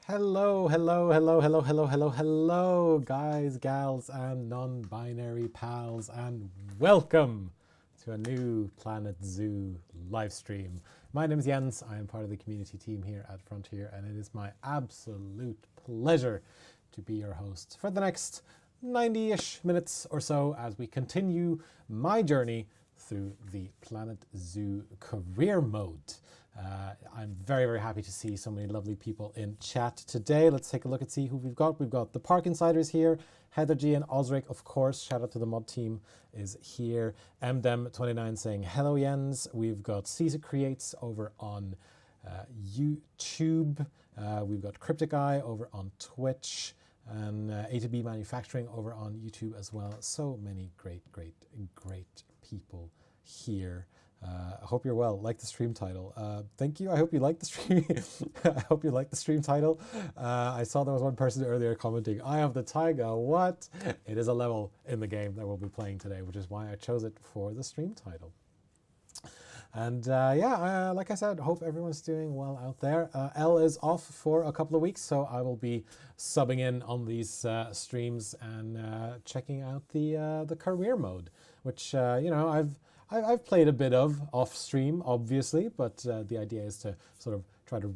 Hello, hello, hello, hello, hello, hello, hello, guys, gals, and non-binary pals, and welcome to a new Planet Zoo live stream. My name is Jens. I am part of the community team here at Frontier, and it is my absolute pleasure to be your host for the next 90-ish minutes or so as we continue my journey through the Planet Zoo career mode. I'm very, very happy to see so many lovely people in chat today. Let's take a look and see who we've got. We've got the Park Insiders here, Heather G and Osric, of course. Shout out to the mod team is here. MDem29 saying hello, Jens. We've got Caesar Creates over on YouTube. We've got Cryptic Eye over on Twitch. And A to B Manufacturing over on YouTube as well. So many great people here. I hope you're well. Like the stream title. Thank you. I hope you like the stream. I hope you like the stream title. I saw there was one person earlier commenting, I have the Taiga. What? It is a level in the game that we'll be playing today, which is why I chose it for the stream title. And like I said, hope everyone's doing well out there. Elle is off for a couple of weeks, so I will be subbing in on these streams and checking out the career mode, which I've played a bit of off stream, obviously, but the idea is to sort of try to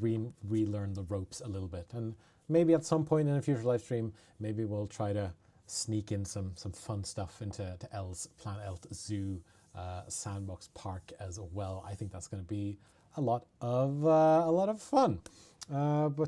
relearn the ropes a little bit, and maybe at some point in a future live stream, maybe we'll try to sneak in some fun stuff into Elle's Planet Zoo sandbox park as well. I think that's going to be a lot of fun. And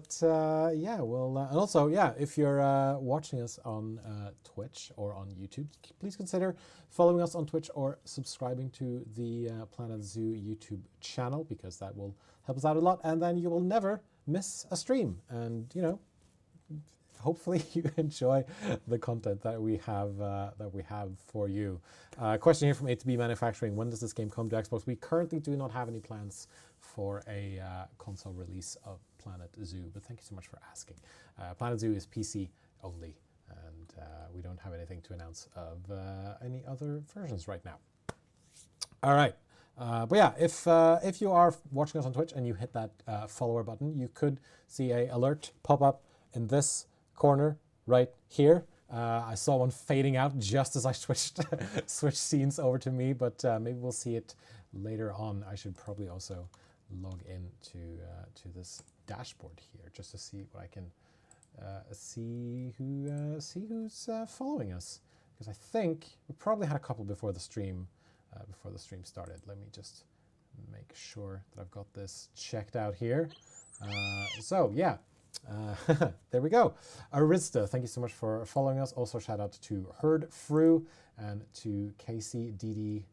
also, if you're watching us on Twitch or on YouTube, please consider following us on Twitch or subscribing to the Planet Zoo YouTube channel, because that will help us out a lot, and then you will never miss a stream. And hopefully you enjoy the content that we have for you. Question here from A to B Manufacturing: when does this game come to Xbox? We currently do not have any plans for a console release of Planet Zoo, but thank you so much for asking. Planet Zoo is PC only, and we don't have anything to announce of any other versions right now. All right. If you are watching us on Twitch and you hit that follower button, you could see a alert pop up in this corner right here. I saw one fading out just as I switched scenes over to me, but maybe we'll see it later on. I should probably also log in to this dashboard here just to see what I can see who's following us, because I think we probably had a couple before the stream started. Let me just make sure that I've got this checked out here. There we go. Arista, thank you so much for following us. Also shout out to Herd Fru and to KCD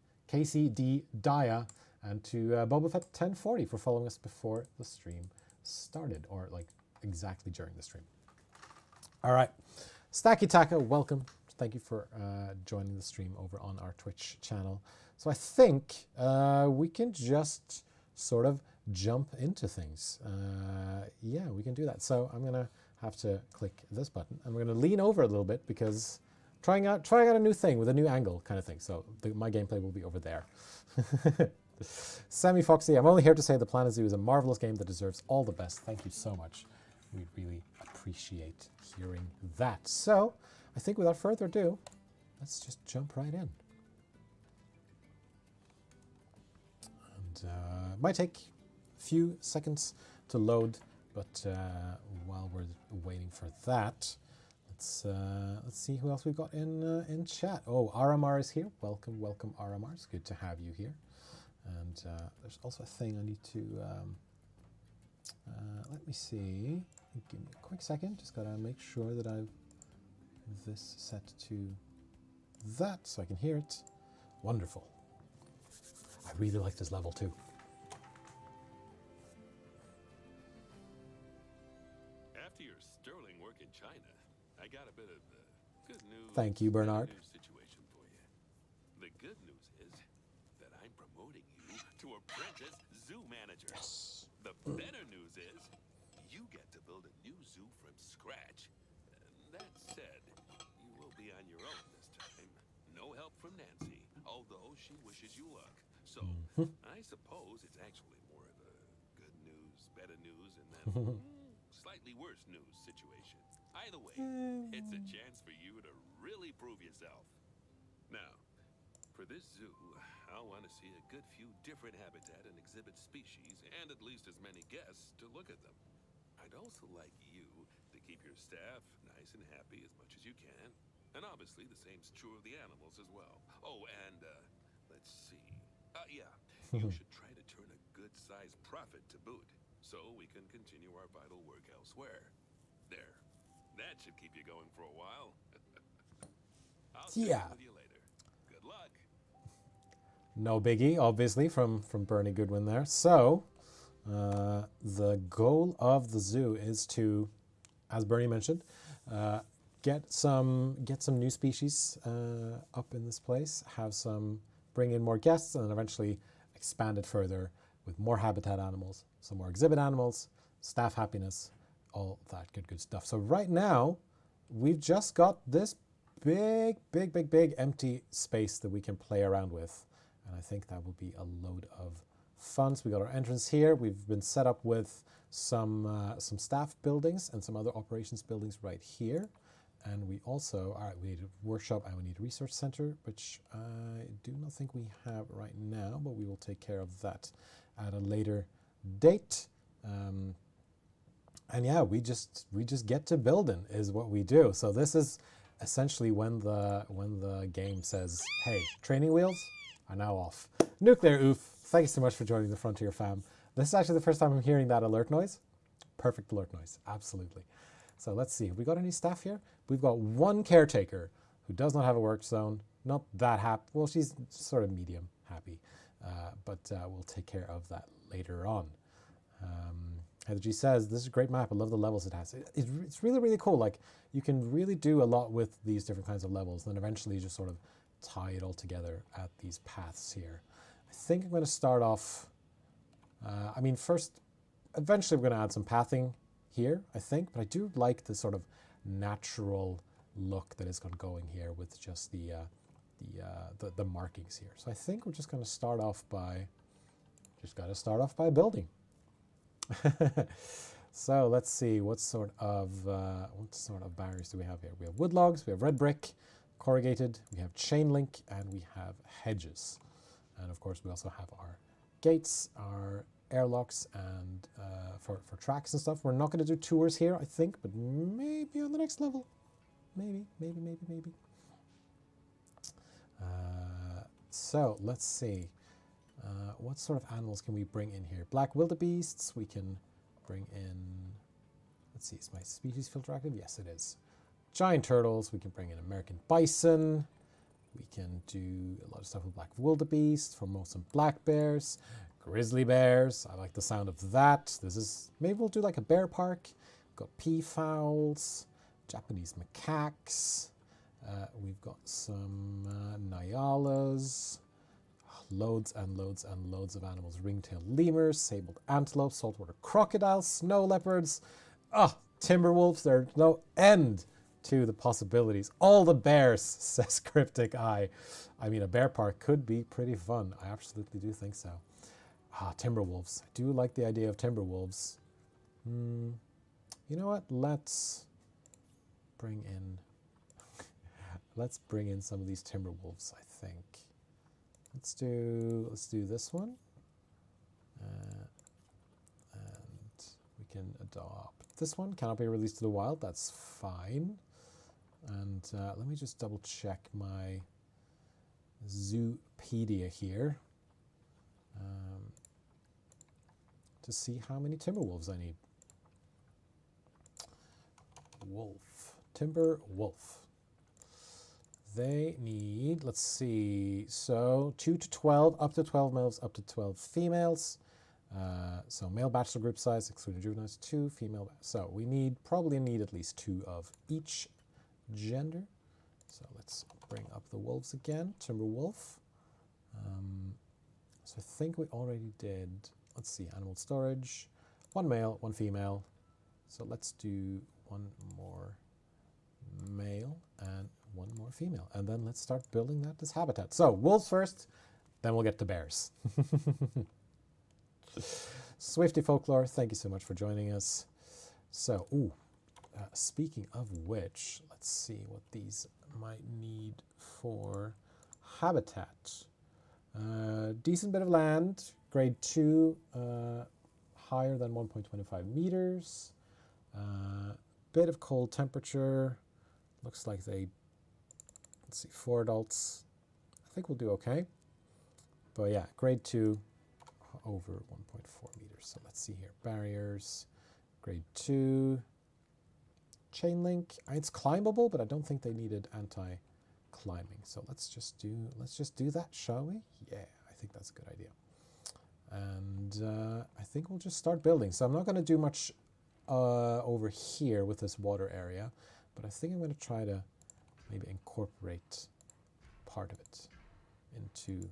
Daya and to Boba Fett 1040 for following us before the stream started, or like exactly during the stream. All right, Stacky Taka, welcome. Thank you for joining the stream over on our Twitch channel. So I think we can just sort of jump into things. We can do that. So I'm gonna have to click this button, and we're gonna lean over a little bit because trying out a new thing with a new angle kind of thing. So my gameplay will be over there. Sammy Foxy, I'm only here to say the Planet Zoo is a marvelous game that deserves all the best. Thank you so much. We really appreciate hearing that. So I think without further ado, let's just jump right in. And might take a few seconds to load, but while we're waiting for that, let's see who else we've got in chat. Oh, Aramar is here. Welcome, Aramar. It's good to have you here. And there's also a thing I need to let me see. Give me a quick second. Just gotta make sure that I've this set to that so I can hear it. Wonderful. I really like this level too. After your sterling work in China, I got a bit of good news. Thank you, Bernard. Situation for you. The good news is that I'm promoting you to apprentice zoo manager. Yes. The better news is you get to build a new zoo from scratch. That said, you will be on your own this time. No help from Nancy, although she wishes you luck. So I suppose it's actually more of a good news, better news, and then slight slightly worse news situation. Either way, it's a chance for you to really prove yourself. Now, for this zoo, I'll want to see a good few different habitat and exhibit species, and at least as many guests to look at them. I'd also like you to keep your staff nice and happy as much as you can. And obviously the same's true of the animals as well. Oh, and let's see. Yeah, you should try to turn a good-sized profit to boot, so we can continue our vital work elsewhere. There. That should keep you going for a while. I'll check in with you later. Good luck. No biggie, obviously, from Bernie Goodwin there. So, the goal of the zoo is to, as Bernie mentioned, get some new species up in this place, bring in more guests, and then eventually expand it further with more habitat animals, some more exhibit animals, staff happiness, all that good stuff. So right now, we've just got this big empty space that we can play around with. And I think that will be a load of fun. So we got our entrance here. We've been set up with some staff buildings and some other operations buildings right here. And we also, all right, we need a workshop and we need a research center, which I do not think we have right now, but we will take care of that at a later date. And yeah, we just get to building is what we do. So this is essentially when the game says, hey, training wheels are now off. Nuclear oof. Thank you so much for joining the Frontier fam. This is actually the first time I'm hearing that alert noise. Perfect alert noise, absolutely. So let's see, have we got any staff here? We've got one caretaker who does not have a work zone. Not that happy. Well, she's sort of medium happy, but we'll take care of that later on. Heather G says, this is a great map. I love the levels it has. It's really cool. Like, you can really do a lot with these different kinds of levels, and then eventually just sort of tie it all together at these paths here. I think I'm going to start off, eventually we're going to add some pathing here, I think, but I do like the sort of natural look that is going here with just the markings here. So I think we're just going to start off by building. So let's see, what sort of barriers do we have here? We have wood logs, we have red brick, corrugated, we have chain link, and we have hedges. And of course we also have our gates, our airlocks, and for tracks and stuff. We're not going to do tours here, I think, but maybe on the next level. Maybe. So let's see. What sort of animals can we bring in here? Black wildebeests, we can bring in, let's see, is my species filter active? Yes, it is. Giant turtles, we can bring in American bison. We can do a lot of stuff with black wildebeest, Formosan black bears, grizzly bears. I like the sound of that. Maybe we'll do like a bear park. We've got peafowls, Japanese macaques. We've got some nyalas. Loads and loads and loads of animals. Ringtail lemurs, sabled antelope, saltwater crocodiles, snow leopards. Timber wolves. There's no end to the possibilities. All the bears, says Cryptic Eye. I mean, a bear park could be pretty fun. I absolutely do think so. Timber wolves. I do like the idea of timber wolves. You know what? Let's bring in some of these timber wolves, I think. Let's do this one, and we can adopt this one. Cannot be released to the wild. That's fine. And let me just double check my Zoopedia here to see how many timber wolves I need. Timber wolf. They need, let's see, so 2 to 12, up to 12 males, up to 12 females. So male bachelor group size, excluding juveniles, 2 female. So we probably need at least 2 of each gender. So let's bring up the wolves again, timber wolf. So I think we already did, let's see, animal storage, 1 male, 1 female. So let's do 1 more male and 1 more female, and then let's start building this habitat. So wolves first, then we'll get to bears. Swifty Folklore, thank you so much for joining us. So, speaking of which, let's see what these might need for habitat. Decent bit of land, grade 2, higher than 1.25 meters. Bit of cold temperature. Looks like they, let's see, 4 adults. I think we'll do okay. But yeah, grade 2, over 1.4 meters. So let's see here. Barriers, grade 2. Chain link. It's climbable, but I don't think they needed anti-climbing. So let's just do that, shall we? Yeah, I think that's a good idea. And I think we'll just start building. So I'm not going to do much over here with this water area, but I think I'm going to try to maybe incorporate part of it into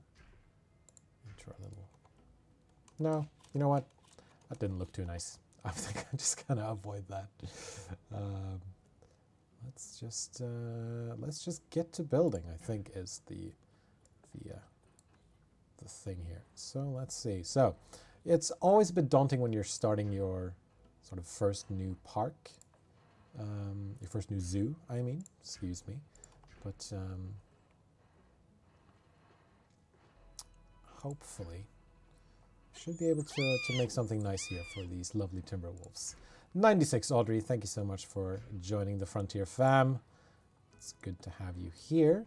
our little... No, you know what? That didn't look too nice. I think I'm just going to avoid that. Let's just get to building, I think, is the thing here. So let's see. So it's always a bit daunting when you're starting your sort of first new park, your first new zoo, I mean, excuse me. But hopefully should be able to make something nice here for these lovely timber wolves. 96 Audrey, thank you so much for joining the Frontier fam. It's good to have you here.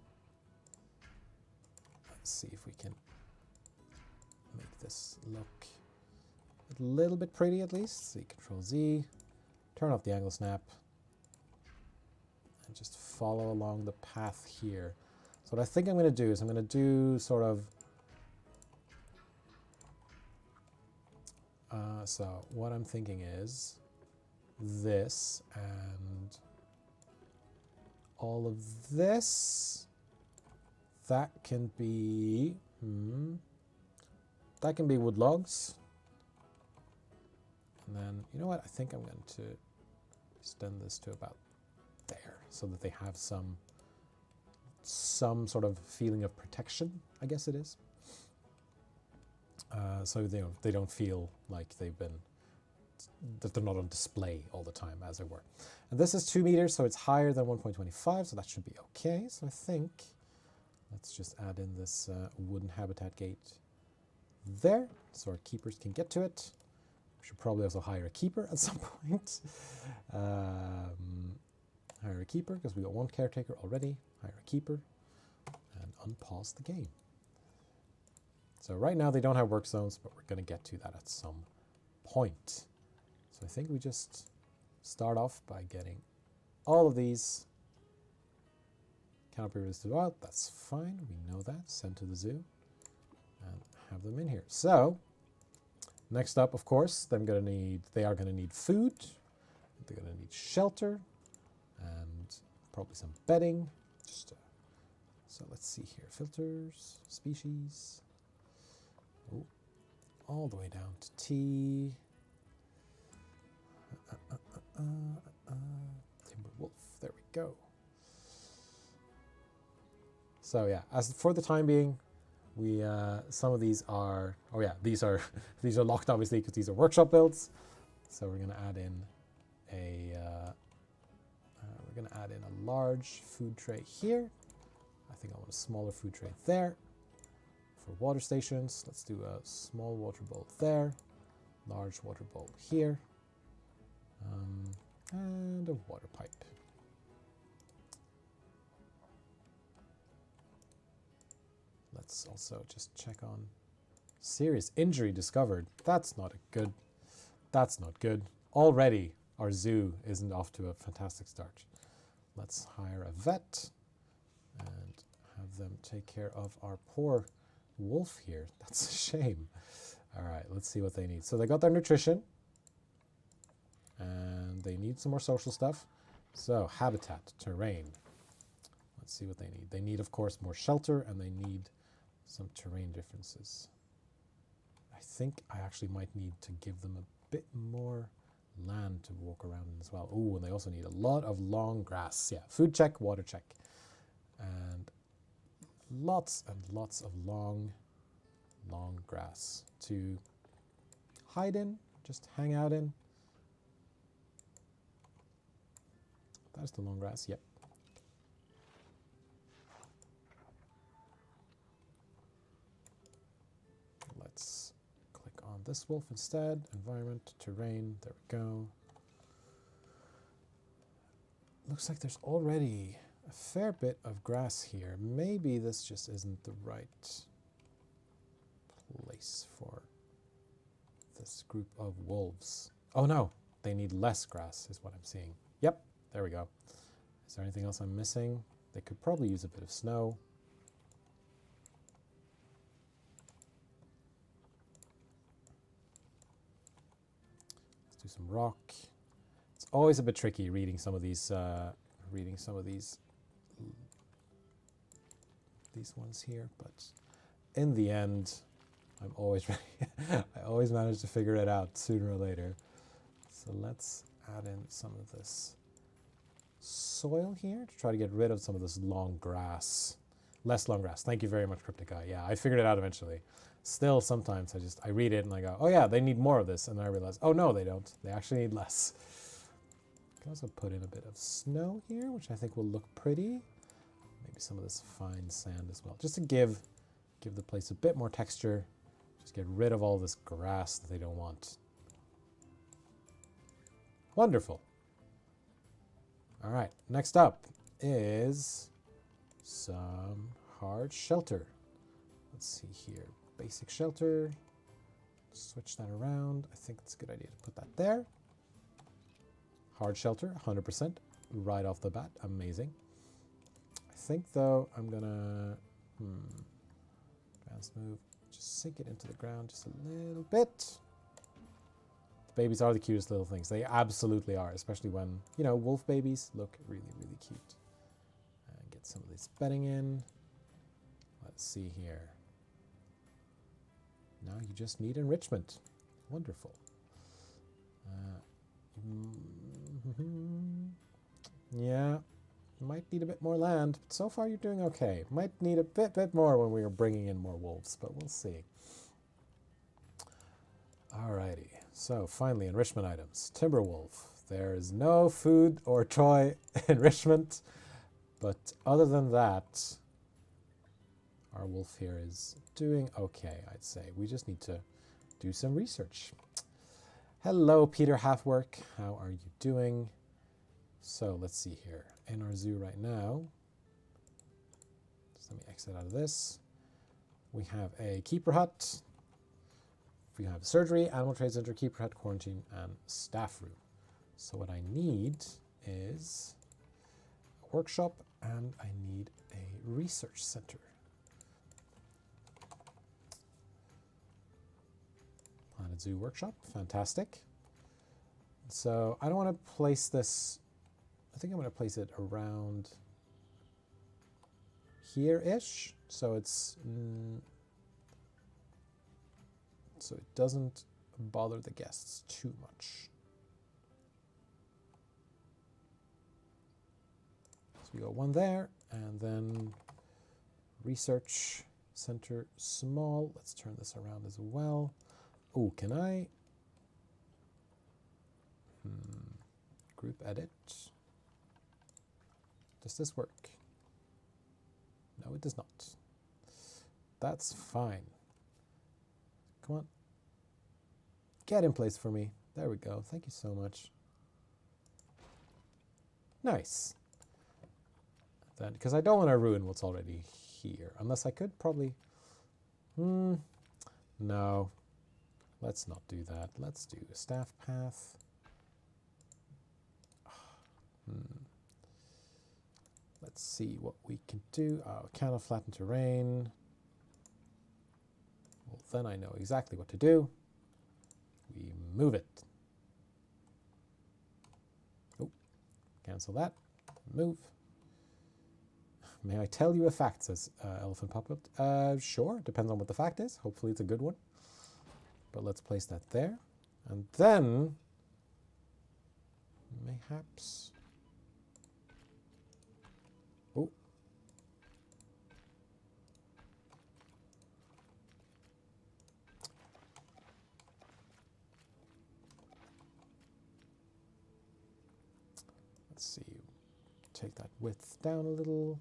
Let's see if we can make this look a little bit pretty at least. See, Control Z, turn off the angle snap, and just follow along the path here. So what I think I'm going to do is I'm going to do sort of... so what I'm thinking is this and all of this. That can be wood logs. And then, you know what? I think I'm going to extend this to about there so that they have some sort of feeling of protection, I guess it is. So they don't feel like that they're not on display all the time, as it were. And this is 2 meters, so it's higher than 1.25, so that should be okay. So I think let's just add in this wooden habitat gate there, so our keepers can get to it. We should probably also hire a keeper at some point. Hire a keeper, because we got one caretaker already. Hire a keeper, and unpause the game. So right now they don't have work zones, but we're going to get to that at some point. So I think we just start off by getting all of these canopy resisted wild. That's fine. We know that. Send to the zoo and have them in here. So next up, of course, they are going to need food. They're going to need shelter and probably some bedding. So let's see here. Filters, species. Oh, all the way down to T. Timber wolf. There we go. So yeah, as for the time being, we some of these are these are locked obviously because these are workshop builds. So we're going to add in a large food tray here. I think I want a smaller food tray there. For water stations, let's do a small water bowl there, large water bowl here, and a water pipe. Let's also just check on serious injury discovered. That's not good. Already our zoo isn't off to a fantastic start. Let's hire a vet and have them take care of our poor wolf here. That's a shame. All right, let's see what they need. So they got their nutrition and they need some more social stuff. So habitat, terrain. Let's see what they need. They need, of course, more shelter and they need some terrain differences. I think I actually might need to give them a bit more land to walk around in as well. Oh, and they also need a lot of long grass. Yeah, food check, water check. And lots and lots of long grass to hide in, just hang out in. That's the long grass, yep. Let's click on this wolf instead. Environment, terrain, there we go. Looks like there's already a fair bit of grass here. Maybe this just isn't the right place for this group of wolves. Oh no, they need less grass is what I'm seeing. Yep, there we go. Is there anything else I'm missing? They could probably use a bit of snow. Let's do some rock. It's always a bit tricky reading some of these these ones here, but in the end, I'm always ready. I always manage to figure it out sooner or later. So let's add in some of this soil here to try to get rid of some of this long grass. Less long grass. Thank you very much, Cryptic Guy. Yeah, I figured it out eventually. Still, sometimes I read it and I go, oh yeah, they need more of this. And then I realize, oh no, they don't. They actually need less. I can also put in a bit of snow here, which I think will look pretty. Maybe some of this fine sand as well, just to give the place a bit more texture. Just get rid of all this grass that they don't want. Wonderful. All right, next up is some hard shelter. Let's see here. Basic shelter. Switch that around. I think it's a good idea to put that there. Hard shelter, 100%, right off the bat. Amazing. I think, though, I'm going to advanced move. Just sink it into the ground just a little bit. The babies are the cutest little things. They absolutely are, especially when, you know, wolf babies look really, really cute. And get some of this bedding in. Let's see here. Now you just need enrichment. Wonderful. Yeah, might need a bit more land, but so far you're doing okay. Might need a bit more when we are bringing in more wolves, but we'll see. Alrighty, so finally enrichment items. Timberwolf. There is no food or toy enrichment, but other than that, our wolf here is doing okay, I'd say. We just need to do some research. Hello, Peter Halfwork. How are you doing? So let's see here. In our zoo right now, just let me exit out of this. We have a keeper hut. We have surgery, animal trade center, keeper hut, quarantine, and staff room. So what I need is a workshop and I need a research center. Planet Zoo workshop, fantastic. So I don't want to place this, I think I'm going to place it around here-ish, so it's so it doesn't bother the guests too much. So we got one there, and then research center small. Let's turn this around as well. Oh, can I group edit? Does this work? No, it does not. That's fine. Come on. Get in place for me. There we go. Thank you so much. Nice. Then, because I don't want to ruin what's already here. Unless I could probably... No. Let's not do that. Let's do a staff path. Let's see what we can do. Cannot flatten terrain. Well, then I know exactly what to do. We move it. Oh, cancel that. Move. May I tell you a fact, says Elephant Puppet. Sure, depends on what the fact is. Hopefully it's a good one. But let's place that there. And then, mayhaps... Oh. Let's see. take that width down a little.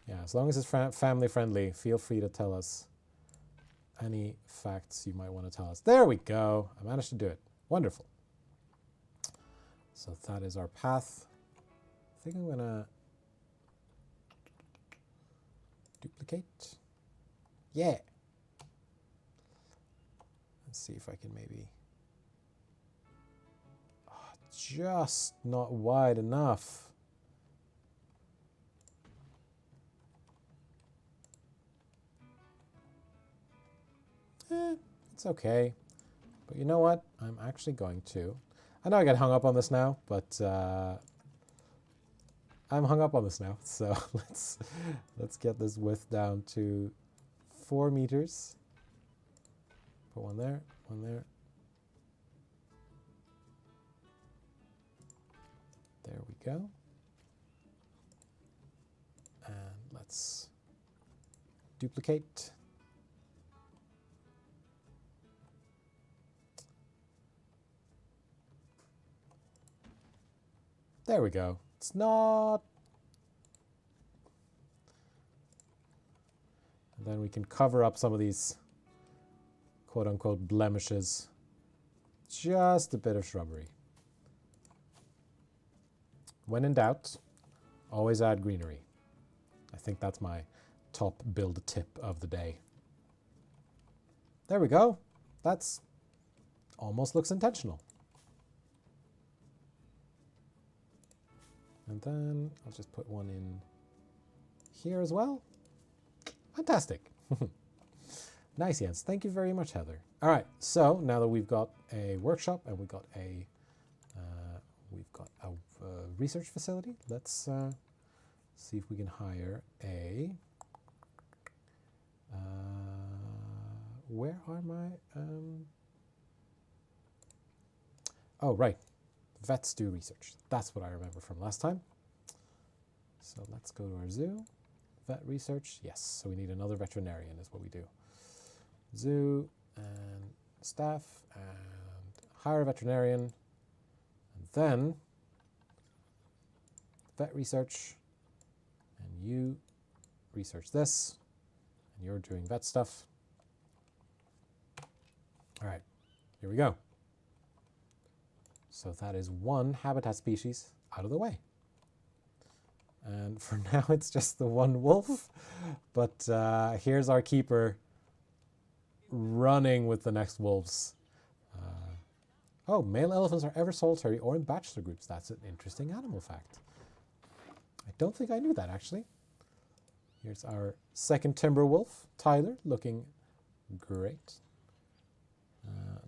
Yeah, as long as it's family friendly, feel free to tell us any facts you might want to tell us. There we go. I managed to do it. Wonderful. So that is our path. I think I'm going to duplicate. Yeah. Let's see if I can maybe... Oh, just not wide enough. It's okay. But you know what? I'm actually going to... I know I get hung up on this now, but I'm hung up on this now. So let's get this width down to 4 meters. Put one there, one there. There we go. And let's duplicate. There we go. It's not... And then we can cover up some of these quote-unquote blemishes. Just a bit of shrubbery. When in doubt, always add greenery. I think that's my top build tip of the day. There we go. That's almost looks intentional. And then I'll just put one in here as well. Fantastic. Nice, Jens. Thank you very much, Heather. All right, so now that we've got a workshop and we've got a research facility, let's see if we can hire a... where are my... oh, right. Vets do research. That's what I remember from last time. So let's go to our zoo. Vet research. Yes, so we need another veterinarian is what we do. Zoo and staff and hire a veterinarian. And then vet research. And you research this. And you're doing vet stuff. All right, here we go. So that is one habitat species out of the way. And for now, it's just the one wolf. But here's our keeper running with the next wolves. Oh, male elephants are ever solitary or in bachelor groups. That's an interesting animal fact. I don't think I knew that, actually. Here's our second timber wolf, Tyler, looking great.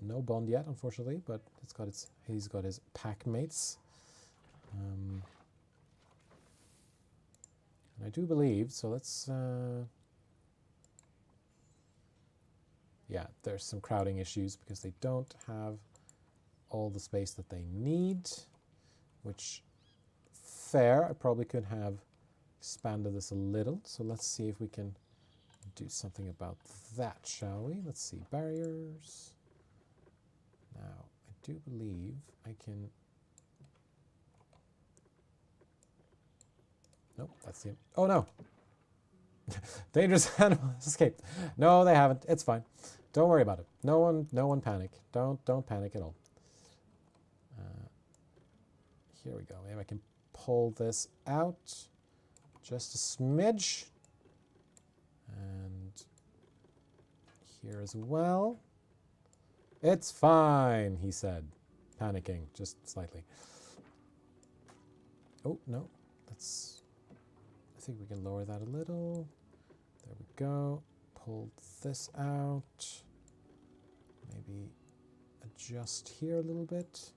No bond yet, unfortunately, but he's got his pack mates. And I do believe, so let's... yeah, there's some crowding issues because they don't have all the space that they need, which, fair, I probably could have expanded this a little. So let's see if we can do something about that, shall we? Let's see, barriers. Now, I do believe I can... Nope, that's the... Oh, no! Dangerous animal escaped. No, they haven't. It's fine. Don't worry about it. No one panic. Don't panic at all. Here we go. Maybe I can pull this out just a smidge. And here as well. It's fine, he said, panicking just slightly. Oh, no. I think we can lower that a little. There we go. Pull this out. Maybe adjust here a little bit.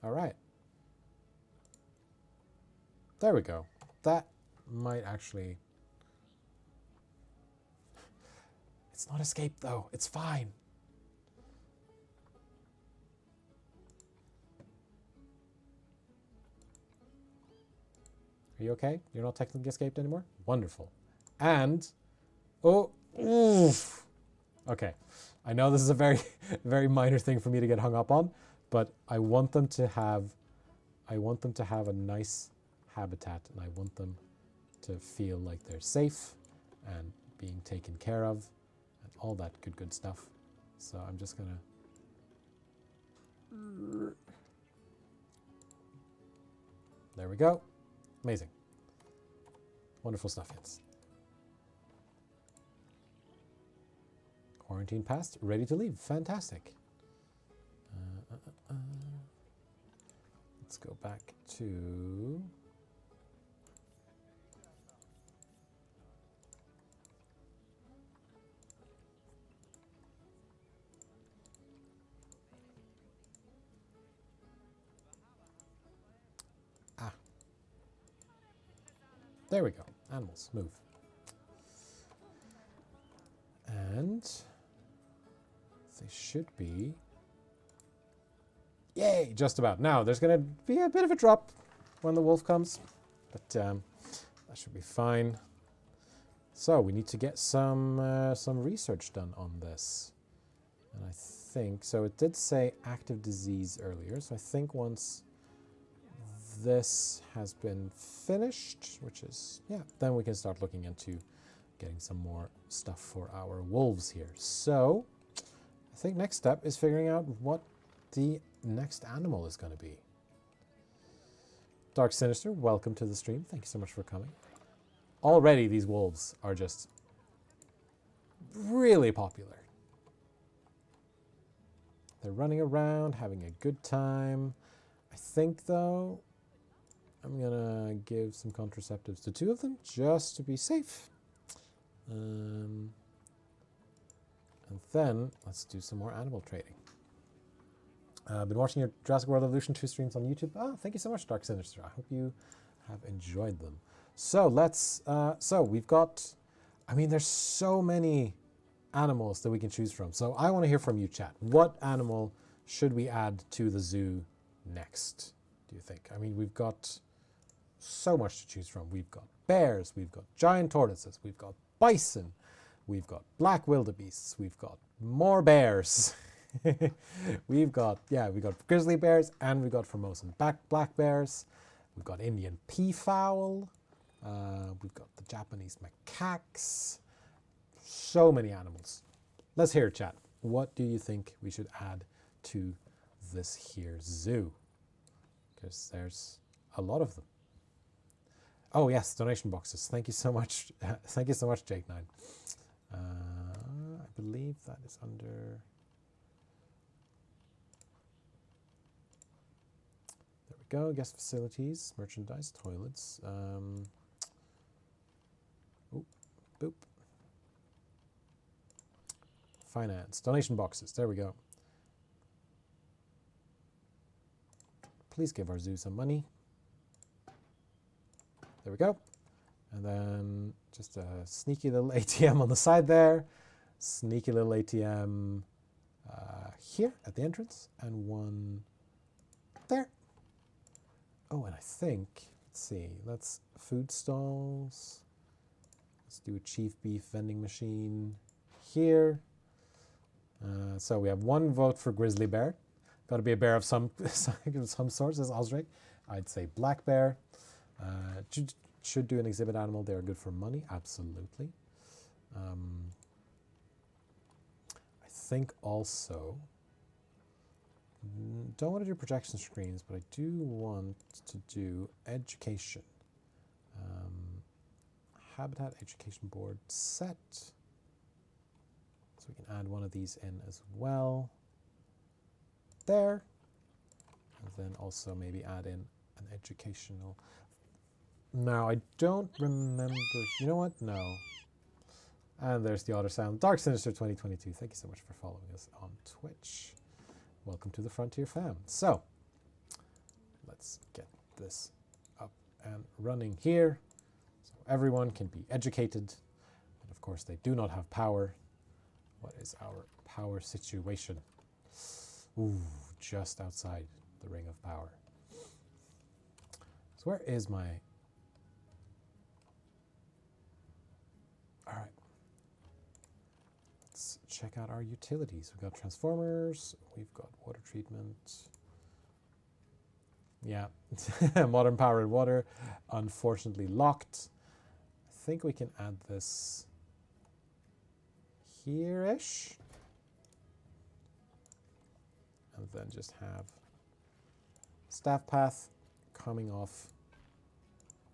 All right. There we go. That might actually... It's not escaped though. It's fine. Are you okay? You're not technically escaped anymore? Wonderful. And, oh, oof. Okay. I know this is a very, very minor thing for me to get hung up on, but I want them to have a nice habitat, and I want them to feel like they're safe and being taken care of and all that good stuff. So I'm just gonna there we go. Amazing. Wonderful stuff, yes. Quarantine passed, ready to leave. Fantastic. Let's go back to... There we go. Animals, move. And they should be... Yay! Just about. Now, there's going to be a bit of a drop when the wolf comes, but that should be fine. So we need to get some research done on this. And I think... So it did say active disease earlier, so I think once this has been finished, which is, yeah, then we can start looking into getting some more stuff for our wolves here. So I think next step is figuring out what the next animal is going to be. Dark Sinister, welcome to the stream. Thank you so much for coming. Already these wolves are just really popular. They're running around, having a good time. I think, though, I'm going to give some contraceptives to 2 of them, just to be safe. And then, let's do some more animal trading. I've been watching your Jurassic World Evolution 2 streams on YouTube. Oh, thank you so much, Dark Sinister. I hope you have enjoyed them. So, let's... so, we've got... I mean, there's so many animals that we can choose from. So, I want to hear from you, chat. What animal should we add to the zoo next, do you think? I mean, we've got so much to choose from. We've got bears, we've got giant tortoises, we've got bison, we've got black wildebeests, we've got more bears. we've got grizzly bears, and we've got Formosan black bears. We've got Indian peafowl. We've got the Japanese macaques. So many animals. Let's hear it, chat. What do you think we should add to this here zoo? Because there's a lot of them. Oh yes, donation boxes. Thank you so much. Thank you so much, Jake9. I believe that is under... There we go. Guest facilities, merchandise, toilets. Boop. Finance, donation boxes. There we go. Please give our zoo some money. There we go. And then just a sneaky little ATM on the side there. Sneaky little ATM here at the entrance. And one there. Oh, and I think, let's see, let's food stalls. Let's do a chief beef vending machine here. So we have 1 vote for grizzly bear. Got to be a bear of some sort, says Osric. I'd say black bear. Should do an exhibit animal. They are good for money. Absolutely. I think also, don't want to do projection screens, but I do want to do education. Habitat education board set. So we can add one of these in as well. There. And then also maybe add in an educational... Now, I don't remember... You know what? No. And there's the otter sound. Dark Sinister 2022. Thank you so much for following us on Twitch. Welcome to the Frontier fam. So, let's get this up and running here. So everyone can be educated. And of course, they do not have power. What is our power situation? Ooh, just outside the ring of power. So where is my... check out our utilities. We've got transformers, we've got water treatment. Yeah, modern power and water, unfortunately locked. I think we can add this here-ish. And then just have staff path coming off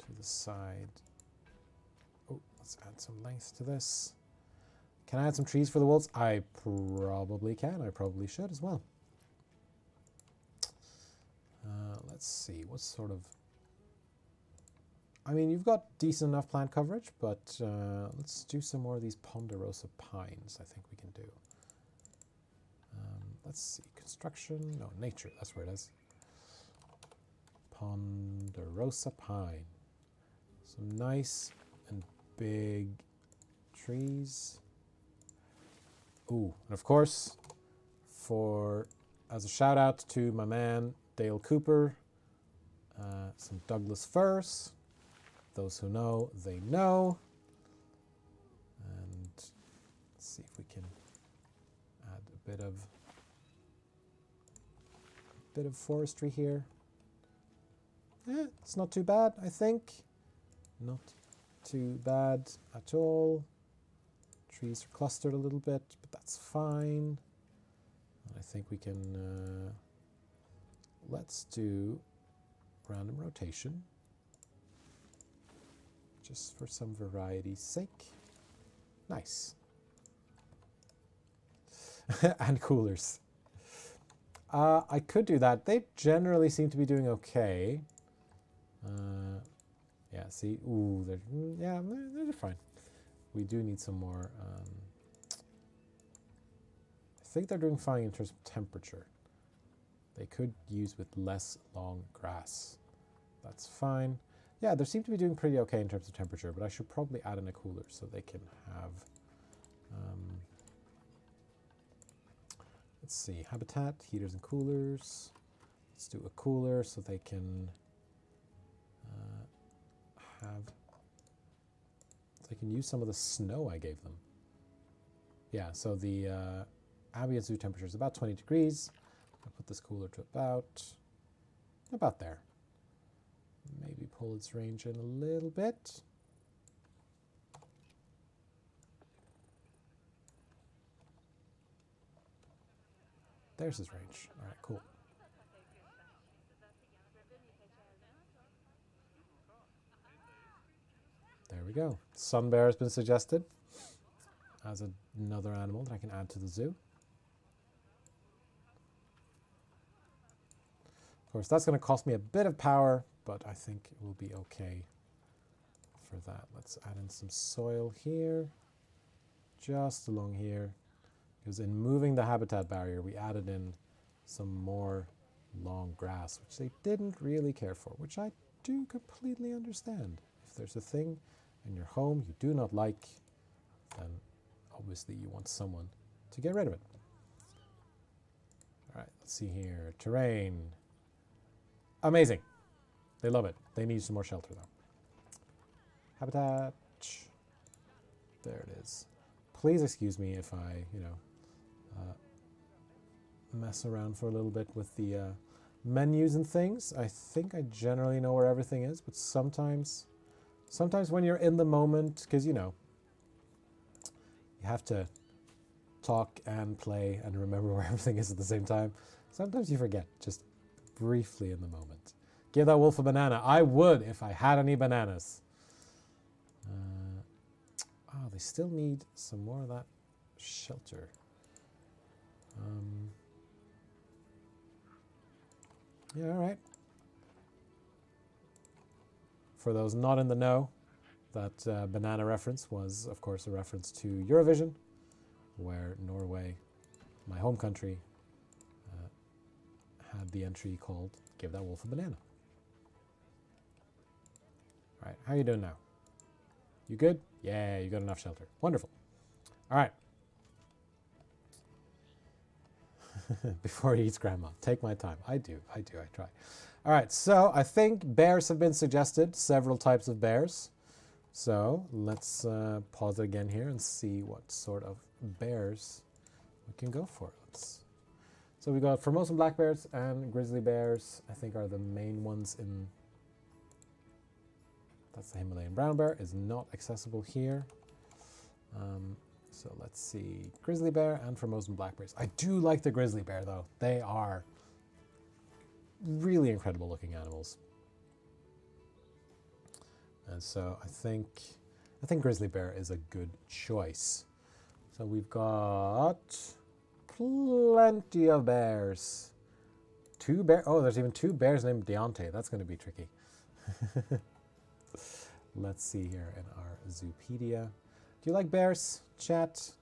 to the side. Oh, let's add some length to this. Can I add some trees for the wolves? I probably can. I probably should as well. Let's see, what sort of... I mean, you've got decent enough plant coverage, but let's do some more of these ponderosa pines, I think we can do. Let's see, construction, no, nature, that's where it is. Ponderosa pine. Some nice and big trees. Ooh, and of course, as a shout out to my man, Dale Cooper, some Douglas firs. Those who know, they know. And let's see if we can add a bit of forestry here. It's not too bad, I think. Not too bad at all. Trees are clustered a little bit, but that's fine. I think we can, let's do random rotation, just for some variety's sake. Nice. And coolers. I could do that. They generally seem to be doing okay. Yeah, see, ooh, they're fine. We do need some more. I think they're doing fine in terms of temperature. They could use with less long grass. That's fine. Yeah, they seem to be doing pretty okay in terms of temperature, but I should probably add in a cooler so they can have, let's see, habitat, heaters and coolers. Let's do a cooler so they can use some of the snow I gave them. Yeah, so the ambient zoo temperature is about 20 degrees. I'll put this cooler to about there. Maybe pull its range in a little bit. There's his range. All right, cool. There we go. Sun bear has been suggested as another animal that I can add to the zoo. Of course, that's going to cost me a bit of power, but I think it will be okay for that. Let's add in some soil here, just along here, because in moving the habitat barrier, we added in some more long grass, which they didn't really care for, which I do completely understand. If there's a thing in your home you do not like, then obviously you want someone to get rid of it. All right, let's see here. Terrain. Amazing. They love it. They need some more shelter though. Habitat. There it is. Please excuse me if I, mess around for a little bit with the menus and things. I think I generally know where everything is, but sometimes when you're in the moment, because you have to talk and play and remember where everything is at the same time. Sometimes you forget, just briefly in the moment. Give that wolf a banana. I would if I had any bananas. They still need some more of that shelter. Yeah, all right. For those not in the know, that banana reference was, of course, a reference to Eurovision, where Norway, my home country, had the entry called Give That Wolf a Banana. All right, how are you doing now? You good? Yeah, you got enough shelter. Wonderful. All right. Before he eats grandma. Take my time. I try. All right, so I think bears have been suggested, several types of bears. So let's pause it again here and see what sort of bears we can go for it. So we got Formosan black bears and grizzly bears, I think are the main ones in... That's the Himalayan brown bear, is not accessible here. So let's see, grizzly bear and Formosan black bears. I do like the grizzly bear though. They are really incredible looking animals. And so I think grizzly bear is a good choice. So we've got plenty of bears. Oh, there's even 2 bears named Deontay. That's going to be tricky. Let's see here in our Zoopedia. Do you like bears, chat?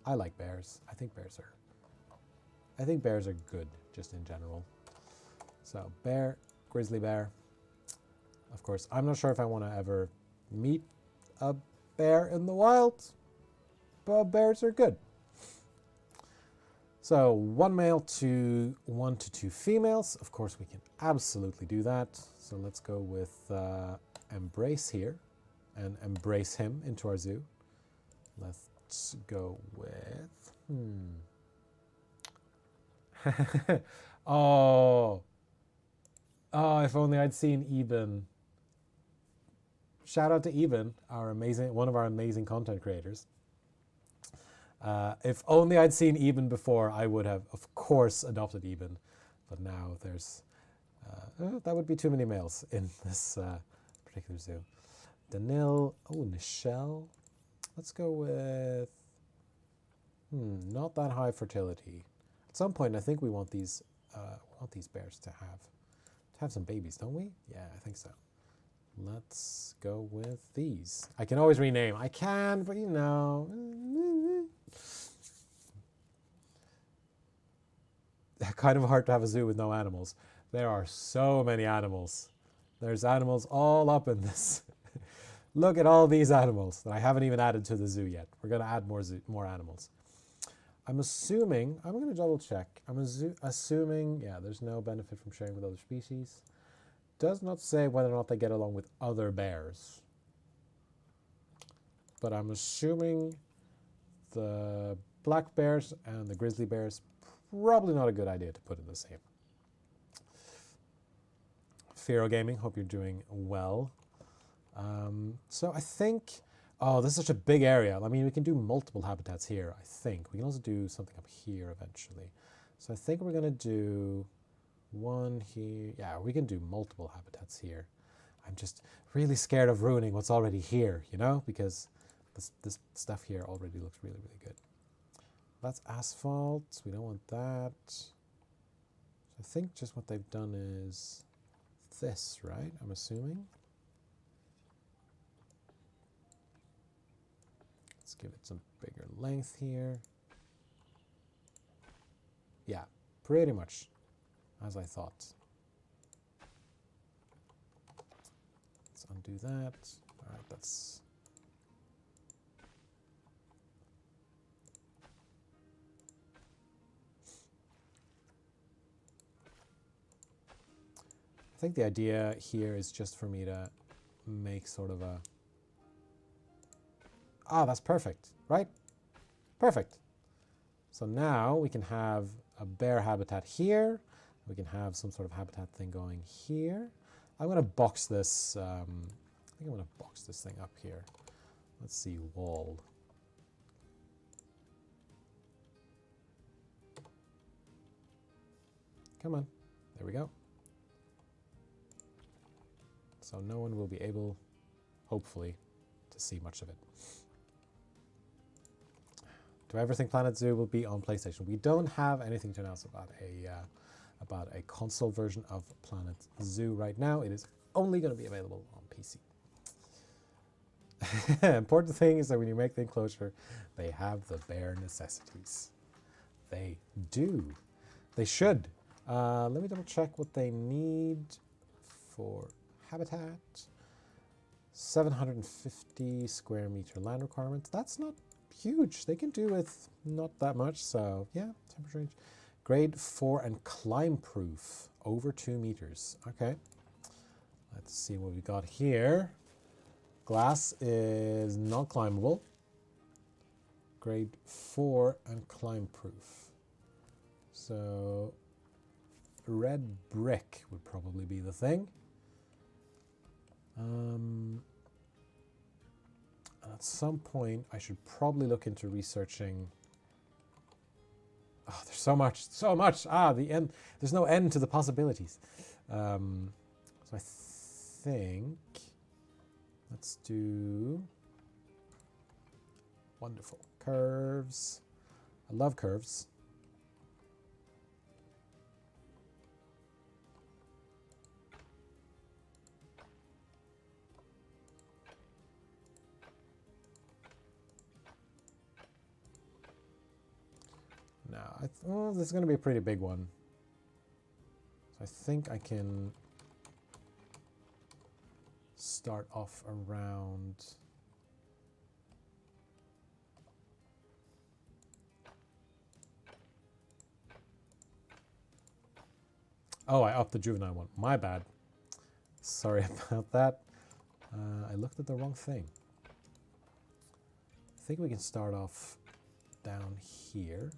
I like bears. I think bears are good, just in general. So bear, grizzly bear. Of course, I'm not sure if I want to ever meet a bear in the wild, but bears are good. So 1 male to 1 to 2 females. Of course, we can absolutely do that. So let's go with Embrace here and embrace him into our zoo. Let's go with... Oh, if only I'd seen Eben. Shout out to Eben, one of our amazing content creators. If only I'd seen Eben before, I would have, of course, adopted Eben. But now there's... that would be too many males in this particular zoo. Danil. Oh, Nichelle. Let's go with... not that high fertility. At some point, I think we want these bears to have some babies, don't we? Yeah, I think so. Let's go with these. I can always rename. I can, but you know. Kind of hard to have a zoo with no animals. There are so many animals. There's animals all up in this. Look at all these animals that I haven't even added to the zoo yet. We're going to add more animals. I'm assuming, I'm going to double check. I'm assuming, yeah, there's no benefit from sharing with other species. Does not say whether or not they get along with other bears. But I'm assuming the black bears and the grizzly bears, probably not a good idea to put in the same. Fero Gaming, hope you're doing well. So I think, oh, this is such a big area. I mean, we can do multiple habitats here, I think. We can also do something up here eventually. So I think we're going to do one here. Yeah, we can do multiple habitats here. I'm just really scared of ruining what's already here, you know, because this stuff here already looks really, really good. That's asphalt. We don't want that. So I think just what they've done is this, right? I'm assuming. Let's give it some bigger length here. Yeah, pretty much as I thought. Let's undo that. All right, that's... I think the idea here is just for me to make sort of a... Ah, that's perfect, right? Perfect. So now we can have a bear habitat here. We can have some sort of habitat thing going here. I'm going to box this. I think I'm going to box this thing up here. Let's see, wall. Come on. There we go. So no one will be able, hopefully, to see much of it. Do I ever think Planet Zoo will be on PlayStation? We don't have anything to announce about a console version of Planet Zoo right now. It is only going to be available on PC. Important thing is that when you make the enclosure, they have the bare necessities. They do. They should. Let me double check what they need for habitat. 750 square meter land requirements. That's not huge. They can do with not that much. So yeah, temperature range. Grade 4 and climb proof. Over 2 meters. Okay. Let's see what we got here. Glass is not climbable. grade 4 and climb proof. So red brick would probably be the thing. At some point, I should probably look into researching. Oh, there's so much, so much. The end. There's no end to the possibilities. So I think let's do wonderful curves. I love curves. Now, this is going to be a pretty big one. So I think I can start off around. Oh, I upped the juvenile one. My bad. Sorry about that. I looked at the wrong thing. I think we can start off down here.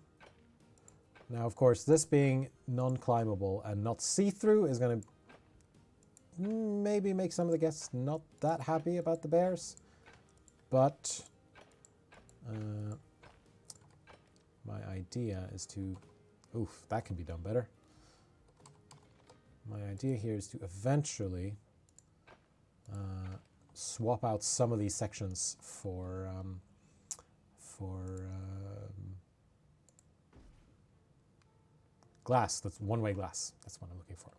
Now, of course, this being non-climbable and not see-through is going to maybe make some of the guests not that happy about the bears. But my idea is to... Oof, that can be done better. My idea here is to eventually swap out some of these sections for glass. That's one-way glass. That's what I'm looking for.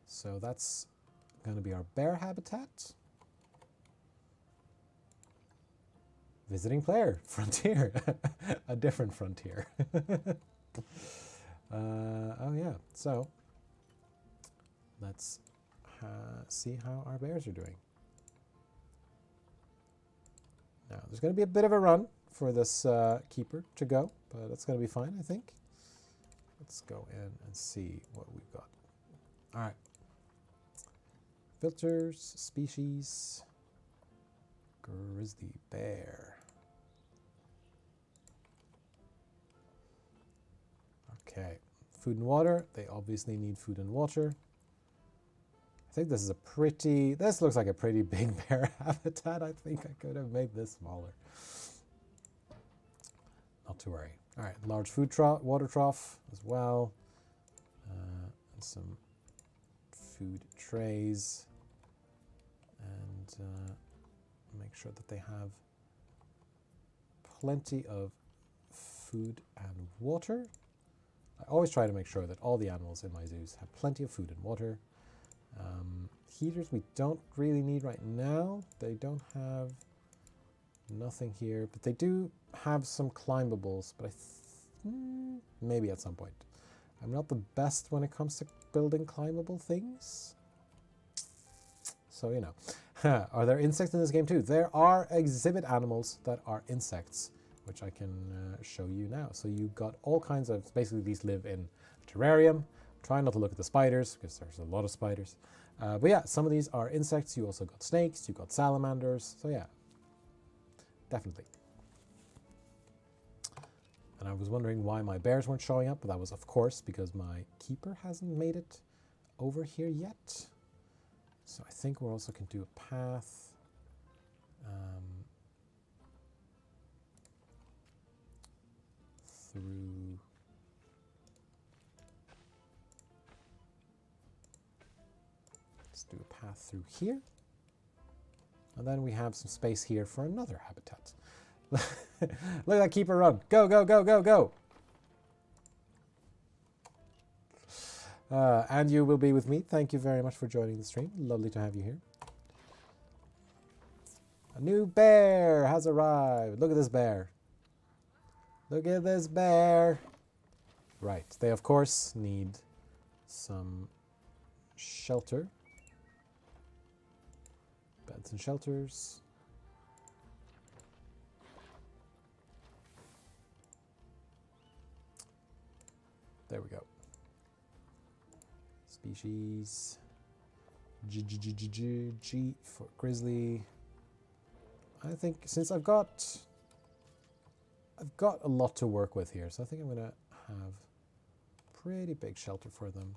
So that's going to be our bear habitat. Visiting player, frontier, a different frontier. Oh yeah, so let's see how our bears are doing. Now, there's going to be a bit of a run for this keeper to go, but it's going to be fine, I think. Let's go in and see what we've got. All right. Filters, species, grizzly bear. Okay, food and water. They obviously need food and water. I think this is this looks like a pretty big bear habitat. I think I could have made this smaller. Not to worry. All right, large food trough, water trough as well. And some food trays. And make sure that they have plenty of food and water. I always try to make sure that all the animals in my zoos have plenty of food and water. Heaters we don't really need right now. They don't have nothing here, but they do have some climbables, but maybe at some point. I'm not the best when it comes to building climbable things. So, you know. Are there insects in this game too? There are exhibit animals that are insects, which I can show you now. So you've got all kinds of, basically these live in a terrarium. Try not to look at the spiders, because there's a lot of spiders. But yeah, some of these are insects. You also got snakes, you got salamanders. So yeah, definitely. And I was wondering why my bears weren't showing up, but that was, of course, because my keeper hasn't made it over here yet. So I think we also can do a path. Through let's do a path through here, and then we have some space here for another habitat. Look at that keeper run. Go, go, go, go, go. And you will be with me. Thank you very much for joining the stream. Lovely to have you here. A new bear has arrived. Look at this bear. Look at this bear. Right, they of course need some shelter. Beds and shelters. There we go. Species. G for grizzly. I think since I've got a lot to work with here, so I think I'm going to have a pretty big shelter for them.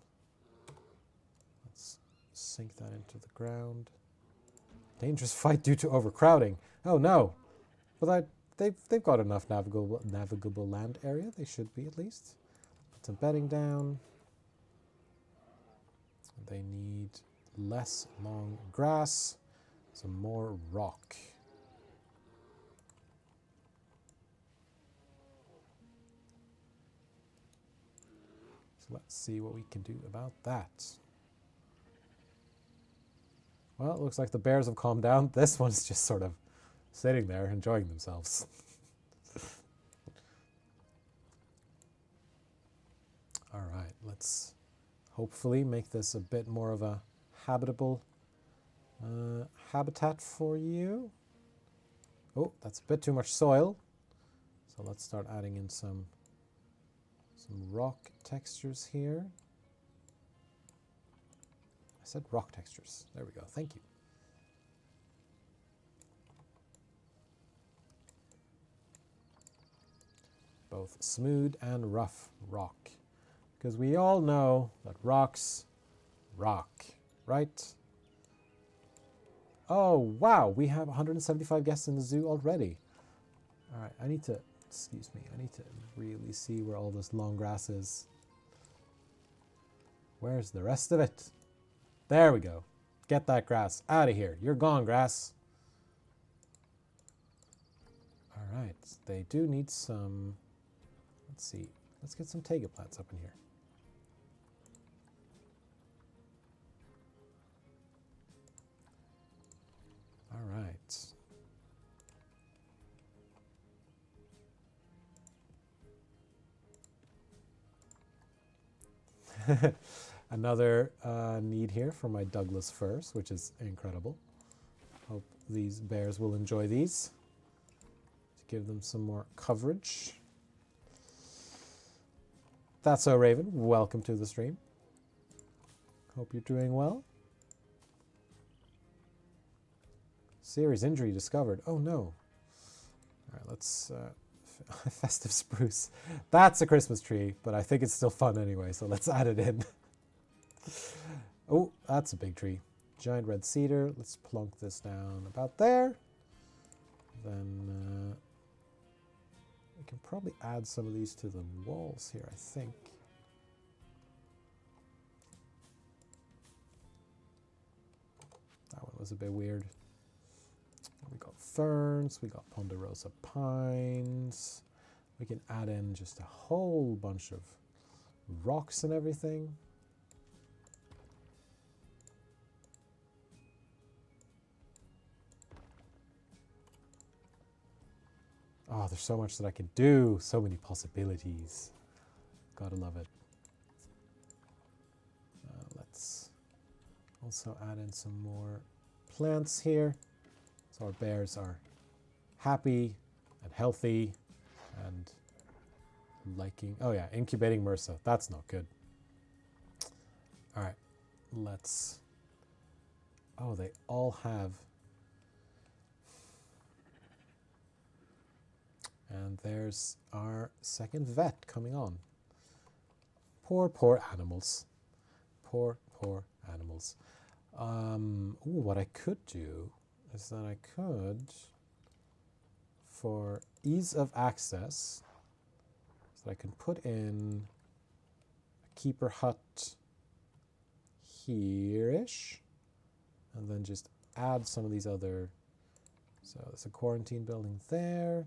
Let's sink that into the ground. Dangerous fight due to overcrowding. Oh no! But they've got enough navigable land area. They should be, at least. Put some bedding down. They need less long grass, some more rock. So let's see what we can do about that. Well, it looks like the bears have calmed down. This one's just sort of sitting there enjoying themselves. All right, let's hopefully make this a bit more of a habitable habitat for you. Oh, that's a bit too much soil. So let's start adding in some rock textures here. I said rock textures. There we go. Thank you. Both smooth and rough rock. Because we all know that rocks rock, right? Oh, wow. We have 175 guests in the zoo already. All right. I need to, excuse me, I need to really see where all this long grass is. Where's the rest of it? There we go. Get that grass out of here. You're gone, grass. All right. They do need some, let's see. Let's get some Taiga plants up in here. All right. Another need here for my Douglas firs, which is incredible. Hope these bears will enjoy these. To give them some more coverage. That's so Raven. Welcome to the stream. Hope you're doing well. Serious injury discovered. Oh no. All right, let's festive spruce. That's a Christmas tree, but I think it's still fun anyway, so let's add it in. Oh, that's a big tree. Giant red cedar. Let's plunk this down about there. Then we can probably add some of these to the walls here, I think. That one was a bit weird. We got ferns, we got ponderosa pines. We can add in just a whole bunch of rocks and everything. Oh, there's so much that I can do. So many possibilities. Gotta love it. Let's also add in some more plants here. So our bears are happy and healthy and liking... Oh yeah, incubating MRSA. That's not good. All right, let's... Oh, they all have... And there's our second vet coming on. Poor, poor animals. Poor, poor animals. Ooh, what I could do is that I could, for ease of access, so I can put in a keeper hut here-ish, and then just add some of these other, so there's a quarantine building there.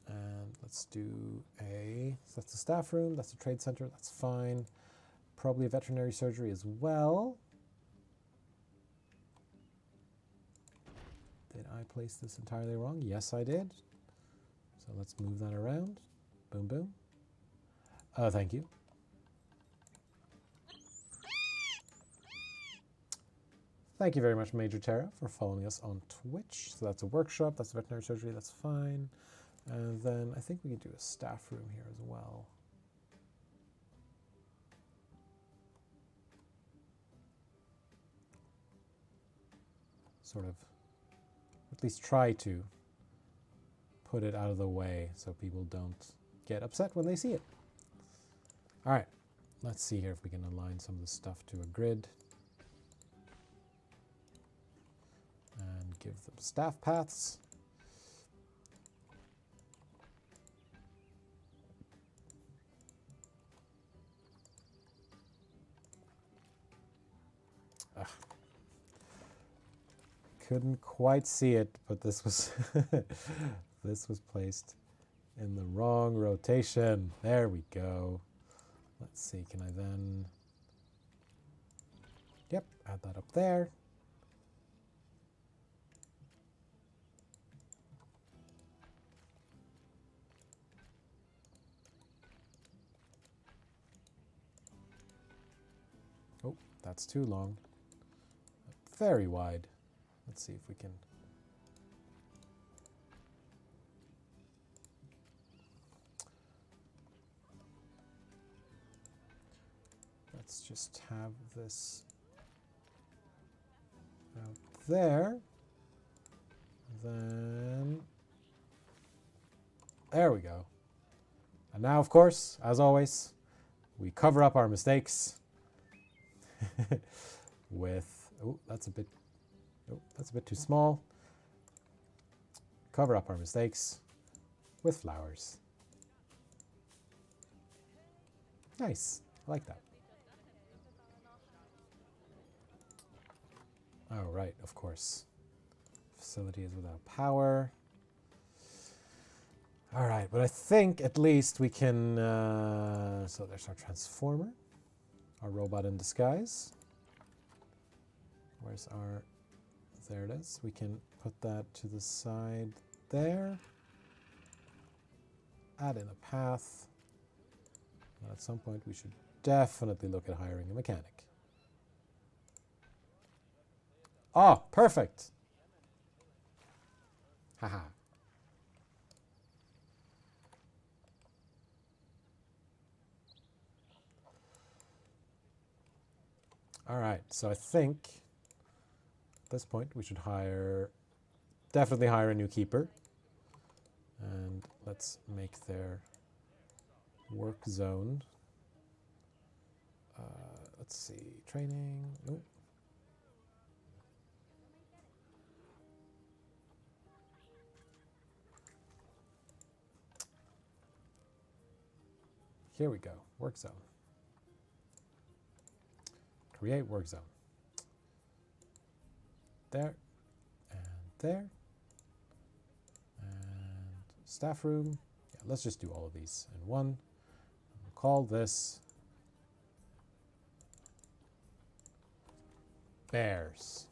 And let's do so that's the staff room, that's the trade center, that's fine. Probably a veterinary surgery as well. Did I place this entirely wrong? Yes, I did. So let's move that around. Boom, boom. Oh, thank you. Thank you very much, Major Terra, for following us on Twitch. So that's a workshop, that's a veterinary surgery, that's fine. And then I think we can do a staff room here as well. sort of at least try to put it out of the way so people don't get upset when they see it. All right, let's see here if we can align some of the stuff to a grid. And give them staff paths. Ugh. Couldn't quite see it, but this was this was placed in the wrong rotation. There we go. Let's see, can I then... Yep, add that up there. Oh, that's too long. Very wide. Let's see if we can... Let's just have this out there. Then... There we go. And now, of course, as always, we cover up our mistakes with... Oh, that's a bit too small. Cover up our mistakes with flowers. Nice. I like that. Oh, right, of course. Facility is without power. All right, but I think at least we can... so there's our transformer. Our robot in disguise. Where's our... There it is. We can put that to the side there. Add in a path. And at some point we should definitely look at hiring a mechanic. Oh, perfect. Haha. All right, so I think at this point we should definitely hire a new keeper. And let's make their work zone. Let's see, training. Nope. Here we go, work zone. Create work zone. There, and there. And staff room. Yeah, let's just do all of these in one. We'll call this bears.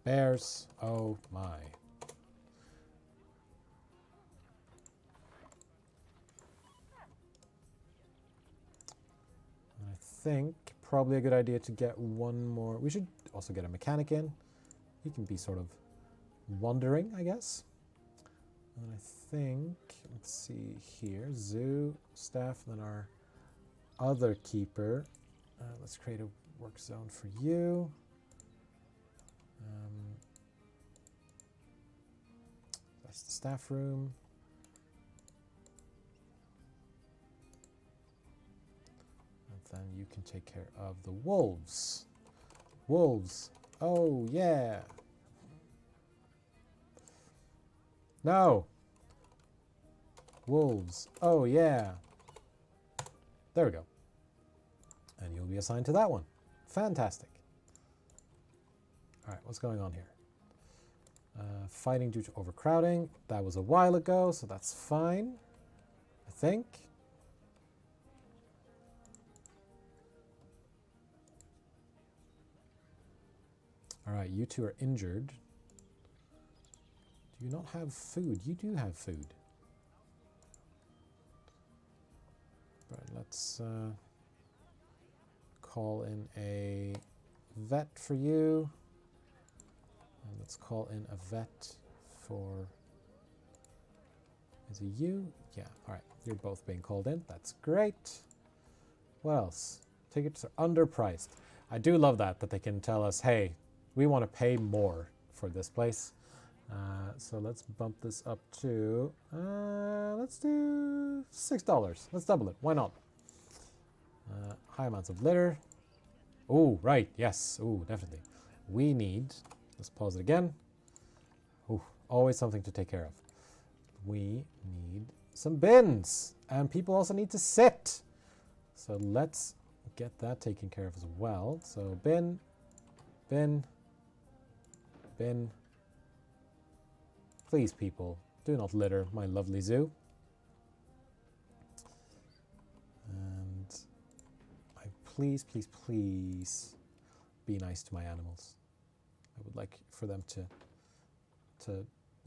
Bears, oh my. I think probably a good idea to get one more. We should also get a mechanic in. He can be sort of wandering, I guess. And I think, let's see here, zoo, staff, and then our other keeper. Let's create a work zone for you. That's the staff room. Then you can take care of the wolves. Wolves. Oh, yeah. No. Wolves. Oh, yeah. There we go. And you'll be assigned to that one. Fantastic. All right, what's going on here? Fighting due to overcrowding. That was a while ago, so that's fine, I think. All right, you two are injured. Do you not have food? You do have food. Right, let's call in a vet for you. And let's call in a vet for... Is it you? Yeah, all right. You're both being called in. That's great. What else? Tickets are underpriced. I do love that they can tell us, hey, We want to pay more for this place. So let's bump this up to, let's do $6. Let's double it. Why not? High amounts of litter. Oh, right. Yes. Oh, definitely. We need, let's pause it again. Oh, always something to take care of. We need some bins. And people also need to sit. So let's get that taken care of as well. So bin, bin, bin. Please, people, do not litter my lovely zoo. And please, please, please be nice to my animals. I would like for them to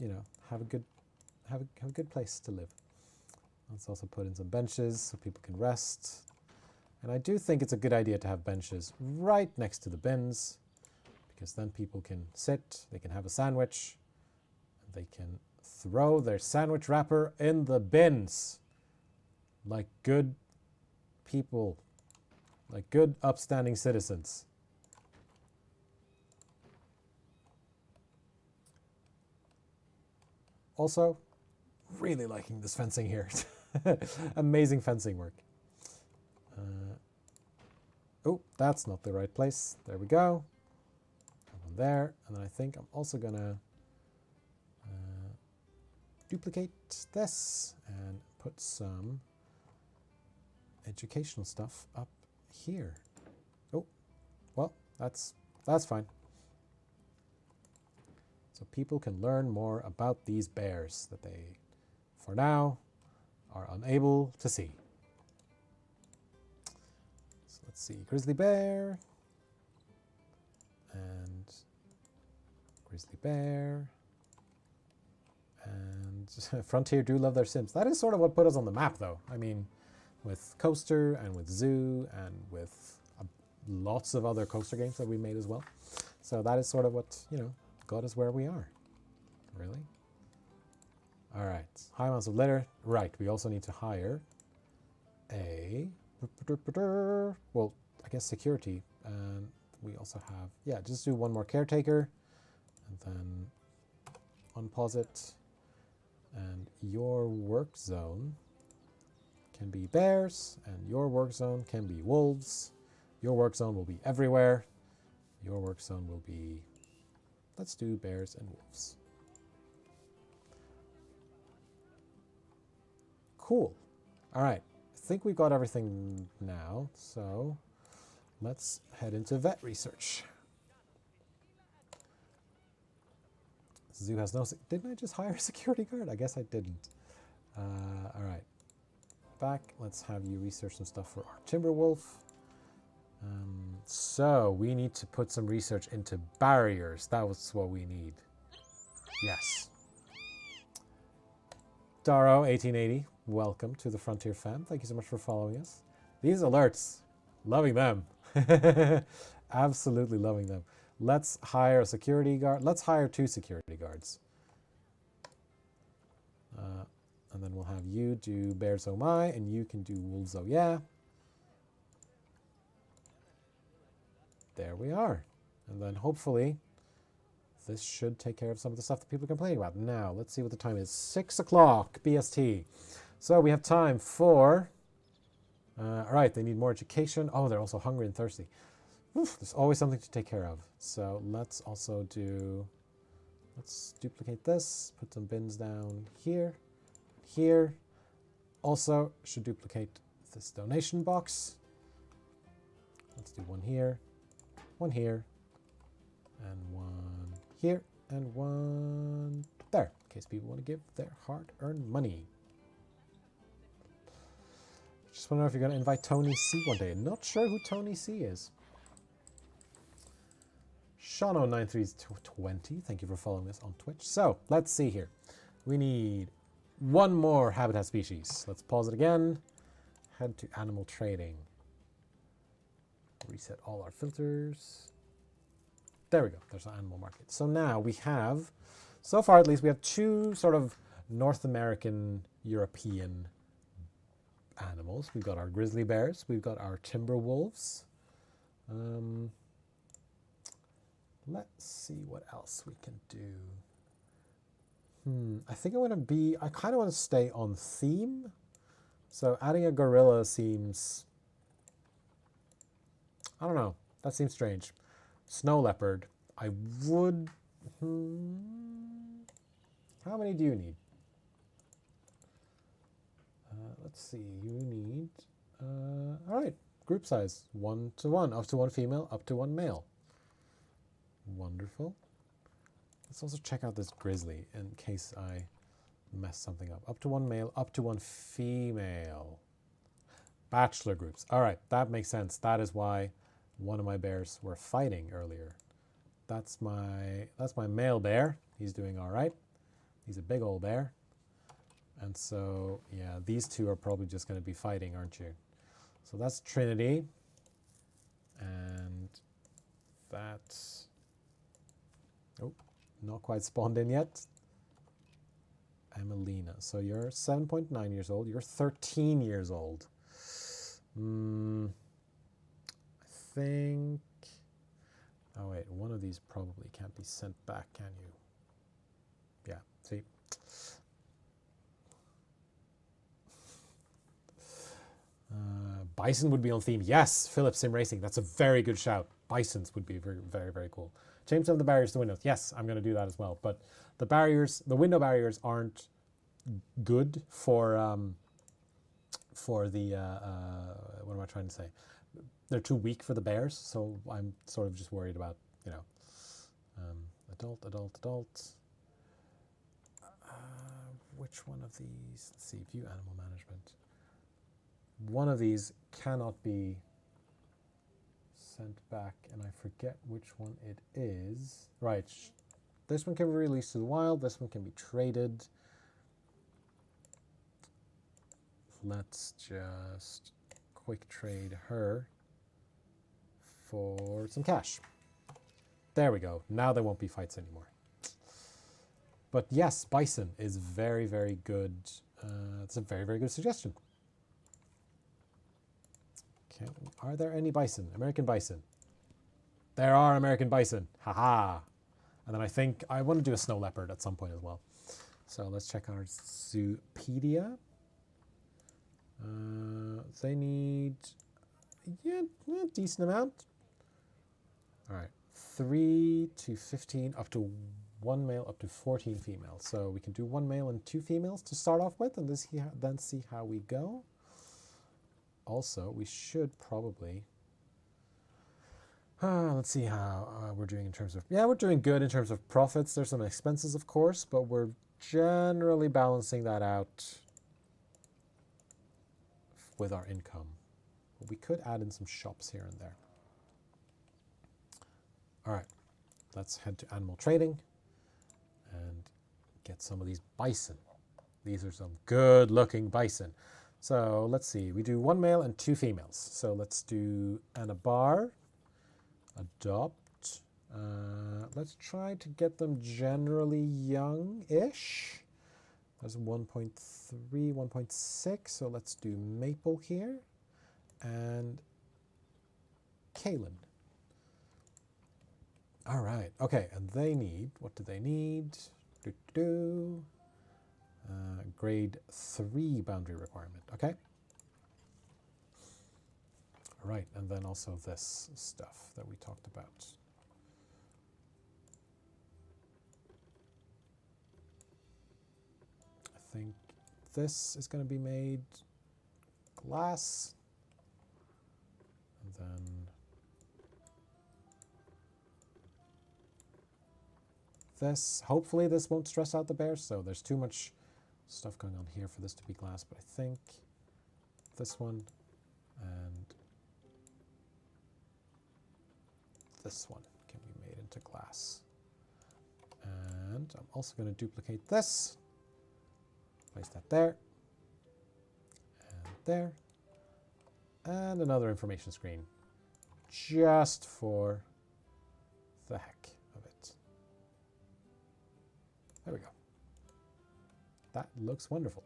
you know, have a good place to live. Let's also put in some benches so people can rest. And I do think it's a good idea to have benches right next to the bins, because then people can sit, they can have a sandwich, and they can throw their sandwich wrapper in the bins like good people, like good upstanding citizens. Also, really liking this fencing here. Amazing fencing work. Oh, that's not the right place. There we go. One there. And then I think I'm also going to duplicate this and put some educational stuff up here. Oh, well, that's fine. So people can learn more about these bears that they, for now, are unable to see. So let's see, grizzly bear, and grizzly bear, and Frontier do love their Sims. That is sort of what put us on the map, though. I mean, with Coaster and with Zoo and with lots of other Coaster games that we made as well. So that is sort of what, you know, got us where we are. Really? All right. High amounts of litter. Right. We also need to hire a, well, I guess security. And we also have, yeah, just do one more caretaker and then unpause it. And your work zone can be bears and your work zone can be wolves. Your work zone will be everywhere. Your work zone will be, let's do bears and wolves. Cool. All right. I think we've got everything now. So let's head into vet research. Zoo has no... Didn't I just hire a security guard? I guess I didn't. All right. Back. Let's have you research some stuff for our timber wolf. So we need to put some research into barriers. That was what we need. Yes. Daro 1880, welcome to the Frontier fam. Thank you so much for following us. These alerts, loving them. Absolutely loving them. Let's hire a security guard. Let's hire 2 security guards. And then we'll have you do Bears Oh My, and you can do Wolves Oh Yeah. There we are. And then hopefully this should take care of some of the stuff that people are complaining about. Now, let's see what the time is. 6 o'clock BST. So we have time for... all right, they need more education. Oh, they're also hungry and thirsty. Oof, there's always something to take care of. So let's also do... Let's duplicate this. Put some bins down here. Here. Also, should duplicate this donation box. Let's do one here. One here, and one here, and one there, in case people want to give their hard-earned money. Just want to know if you're going to invite Tony C one day. Not sure who Tony C is. Shano9320, thank you for following us on Twitch. So, let's see here. We need one more habitat species. Let's pause it again. Head to animal trading. Reset all our filters. There we go. There's an animal market. So now we have, so far at least, we have 2 sort of North American, European animals. We've got our grizzly bears. We've got our timber wolves. Let's see what else we can do. I think I kind of want to stay on theme. So adding a gorilla seems, I don't know, that seems strange. Snow leopard, I would, how many do you need? Let's see, you need, all right, group size, 1 to 1, up to 1 female, up to 1 male. Wonderful. Let's also check out this grizzly in case I mess something up. Up to 1 male, up to 1 female. Bachelor groups. All right, that makes sense. That is why one of my bears were fighting earlier. That's my male bear. He's doing all right. He's a big old bear. And so, yeah, these two are probably just going to be fighting, aren't you? So that's Trinity. And that's... Oh, not quite spawned in yet. Emelina. So you're 7.9 years old. You're 13 years old. I think... Oh, wait. One of these probably can't be sent back, can you? Yeah, see? Bison would be on theme. Yes, Philip Sim Racing. That's a very good shout. Bisons would be very, very, very cool. Change some of the barriers to windows. Yes, I'm going to do that as well. But the barriers, the window barriers aren't good for the, what am I trying to say? They're too weak for the bears. So I'm sort of just worried about, you know, adult. Which one of these? Let's see, view animal management. One of these cannot be sent back, and I forget which one it is. Right, this one can be released to the wild, this one can be traded. Let's just quick trade her for some cash. There we go, now there won't be fights anymore. But yes, Bison is very, very good. It's a very, very good suggestion. Okay. Are there any bison? American bison. There are American bison. Haha. And then I think I want to do a snow leopard at some point as well. So let's check our Zoopedia. They need, yeah, a decent amount. All right. 3 to 15, up to 1 male, up to 14 females. So we can do 1 male and 2 females to start off with, and then see how we go. Also, we should probably, let's see how we're doing in terms of, yeah, we're doing good in terms of profits. There's some expenses, of course, but we're generally balancing that out with our income. But we could add in some shops here and there. All right, let's head to animal trading and get some of these bison. These are some good looking bison. So let's see, we do 1 male and 2 females. So let's do Anabar, adopt. Let's try to get them generally young-ish. That's 1.3, 1.6. So let's do Maple here and Kalen. All right, okay, and they need, what do they need? Grade 3 boundary requirement, okay? All right, and then also this stuff that we talked about. I think this is going to be made glass, and then this, hopefully this won't stress out the bears, so there's too much stuff going on here for this to be glass, but I think this one and this one can be made into glass. And I'm also going to duplicate this, place that there, and there, and another information screen, just for the heck of it. There we go. That looks wonderful.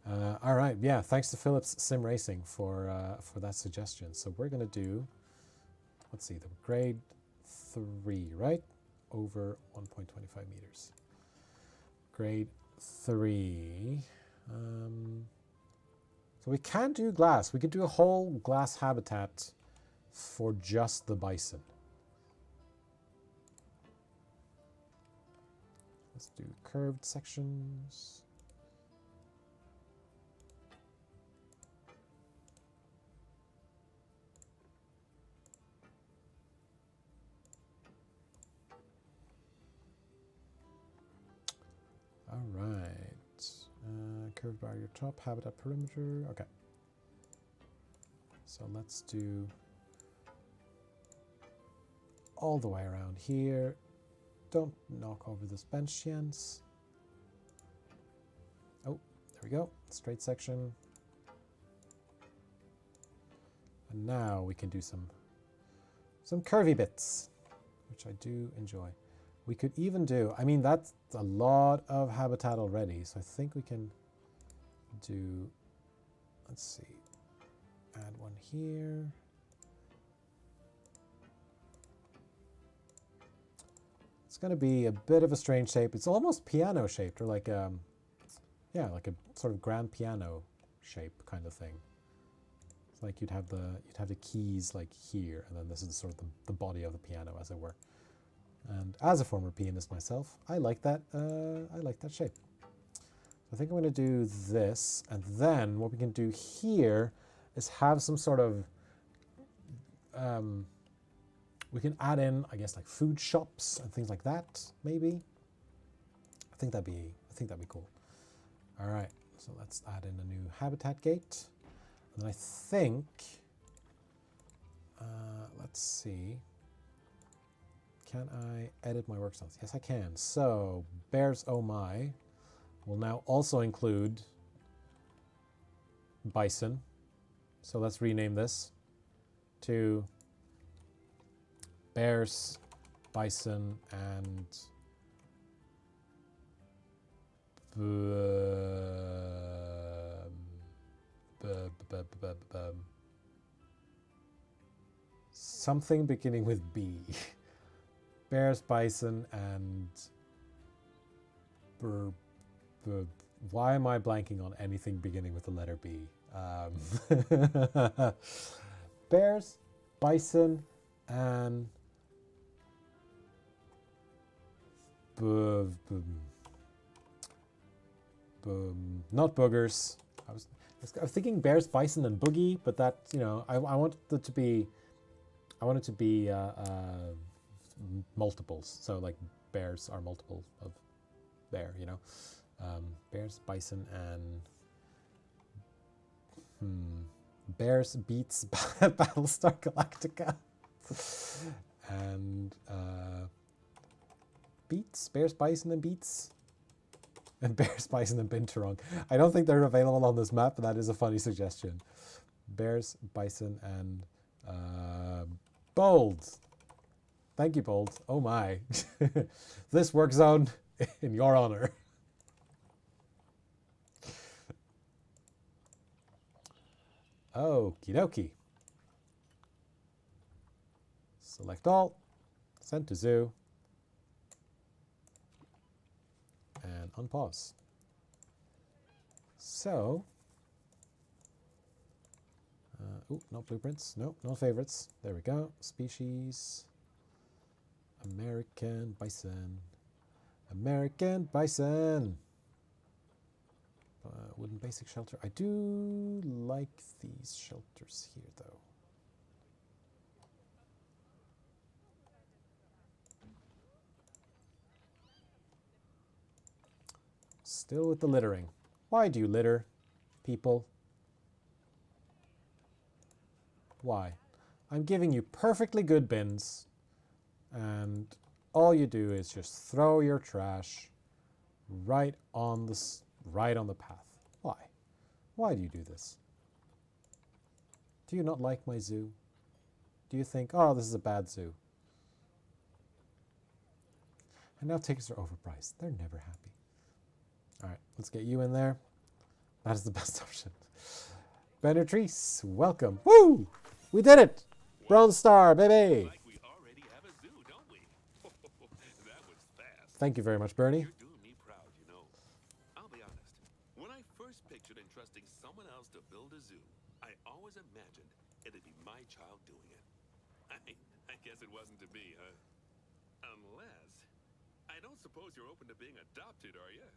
All right, yeah, thanks to Phillips Sim Racing for that suggestion. So we're going to do, let's see, the grade 3, right? Over 1.25 meters. Grade 3. So we can do glass. We could do a whole glass habitat for just the bison. Let's do curved sections. All right. Curved barrier top, habitat perimeter. Okay. So let's do all the way around here. Don't knock over this bench, Jens. Oh, there we go. Straight section. And now we can do some curvy bits, which I do enjoy. We could even do, I mean, that's a lot of habitat already, so I think we can do, let's see, add one here. It's going to be a bit of a strange shape. It's almost piano shaped, or like yeah, like a sort of grand piano shape kind of thing. It's like you'd have the keys like here, and then this is sort of the body of the piano, as it were. And as a former pianist myself, I like that. I like that shape. So I think I'm going to do this, and then what we can do here is have some sort of. We can add in, I guess, like food shops and things like that. Maybe. I think that'd be cool. All right. So let's add in a new habitat gate, and then I think. Let's see. Can I edit my work styles? Yes, I can. So, Bears Oh My will now also include Bison. So let's rename this to Bears, Bison, and something beginning with B. Bears, Bison, and why am I blanking on anything beginning with the letter B? Bears, Bison, and not boogers. I was thinking Bears, Bison, and Boogie, but that, you know, I want it to be multiples. So like bears are multiple of bear, you know. Bears, Bison, and Bears beats Battlestar Galactica. And Beats, Bears, Bison, and Beats. And Bears, Bison, and Binturong. I don't think they're available on this map, but that is a funny suggestion. Bears, Bison, and Bold. Thank you, Bold. Oh my. This work zone in your honor. Okie dokie. Select all. Send to zoo. And unpause. So, no blueprints. Nope, no favorites. There we go. Species. American bison. American bison. Wooden basic shelter. I do like these shelters here, though. Still with the littering. Why do you litter, people? Why? I'm giving you perfectly good bins, and all you do is just throw your trash right on the path. Why? Why do you do this? Do you not like my zoo? Do you think, oh, this is a bad zoo? And now tickets are overpriced. They're never happy. All right, let's get you in there. That is the best option. Benetrice, welcome. Woo! We did it! Bronze Star, baby! Like we already have a zoo Thank you very much, Bernie. You're doing me proud, you know. I'll be honest. When I first pictured entrusting someone else to build a zoo, I always imagined it'd be my child doing it. I guess it wasn't to be, huh? Unless... I don't suppose you're open to being adopted, are you?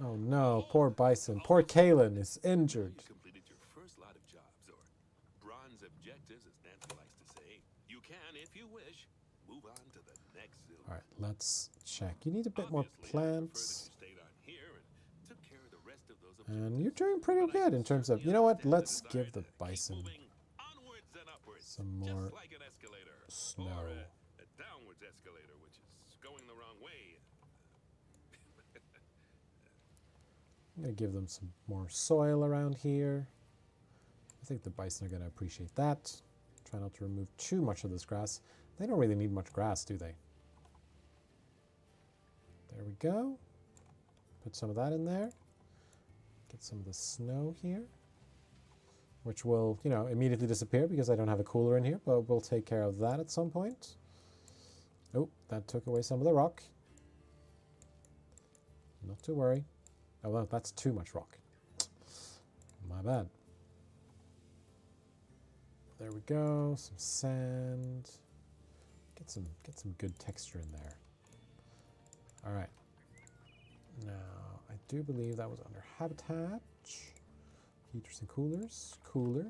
Oh no, poor Bison. Poor Kalen is injured. You completed your first lot of jobs, or bronze objectives, as Nancy likes to say. You can, if you wish, move on to the next zoo. All right, let's check. You need a bit more Obviously, I prefer that plants. you stayed on here and took care of the rest of those And you're objectives. doing pretty But I good in terms of, certainly you know what, understand the let's desire give the to keep Bison moving onwards and upwards, some more just like an escalator. snow. Or a downwards escalator, which is going the wrong way. I'm going to give them some more soil around here. I think the Bison are going to appreciate that. Try not to remove too much of this grass. They don't really need much grass, do they? There we go. Put some of that in there. Get some of the snow here, which will, you know, immediately disappear because I don't have a cooler in here, but we'll take care of that at some point. Oh, that took away some of the rock. Not to worry. Oh, well, that's too much rock. My bad. There we go. Some sand. Get some good texture in there. All right. Now, I do believe that was under habitat. Heaters and coolers. Cooler.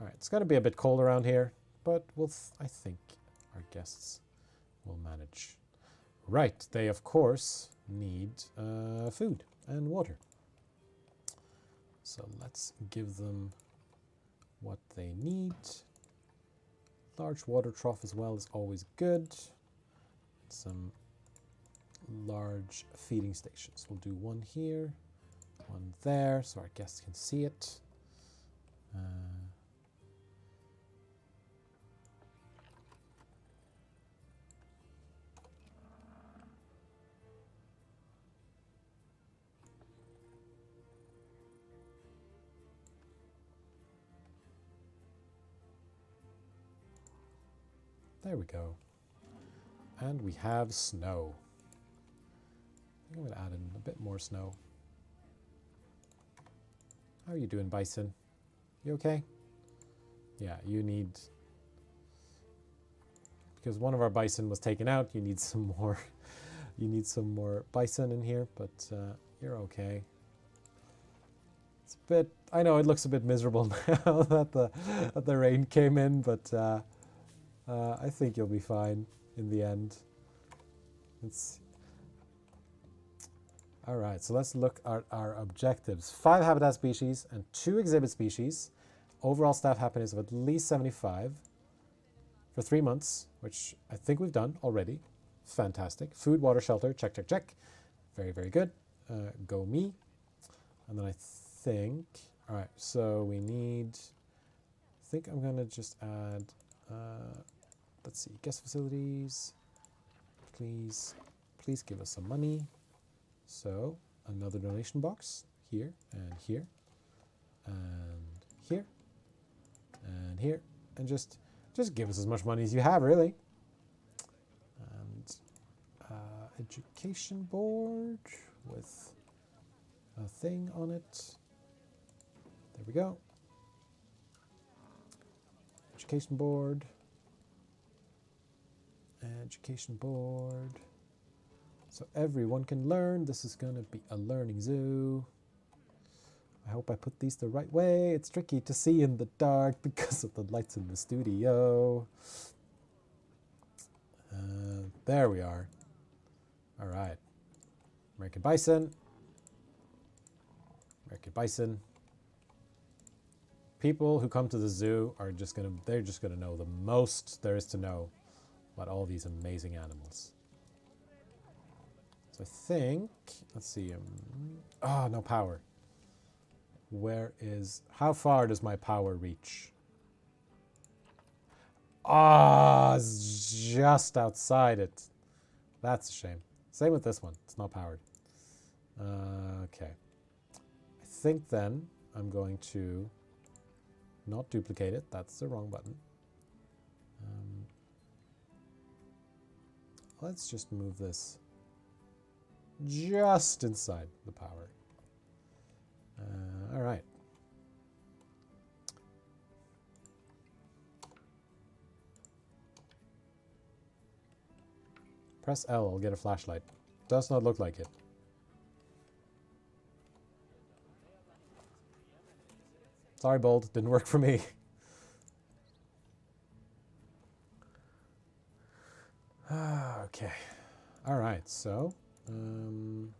All right, it's going to be a bit cold around here, but I think our guests will manage. Right, they of course need food and water. So let's give them what they need. Large water trough as well is always good. Some large feeding stations. We'll do one here, one there, so our guests can see it. There we go. And we have snow. I think I'm going to add in a bit more snow. How are you doing, Bison? You okay? Yeah, you need... Because one of our bison was taken out, you need some more. You need some more bison in here, but you're okay. It's a bit... I know it looks a bit miserable now that the rain came in, but... I think you'll be fine in the end. All right, so let's look at our objectives. 5 habitat species and 2 exhibit species. Overall staff happiness of at least 75 for 3 months, which I think we've done already. Fantastic. Food, water, shelter, check, check, check. Very, very good. Go me. And then I think, all right, so we need, I think I'm going to just add... let's see, guest facilities, please give us some money. So another donation box here and here and here and here, and just give us as much money as you have, really. And education board with a thing on it. There we go. Education board. Education board. So everyone can learn. This is going to be a learning zoo. I hope I put these the right way. It's tricky to see in the dark because of the lights in the studio. There we are. All right. American Bison. American Bison. People who come to the zoo are they're just gonna know the most there is to know about all these amazing animals. So I think, let's see, no power. How far does my power reach? It's just outside it. That's a shame. Same with this one, it's not powered. Okay. think then I'm going to not duplicate it. That's the wrong button. Let's just move this just inside the power. All right. Press L, I'll get a flashlight. Does not look like it. Sorry, Bold, didn't work for me. Okay. All right, so looks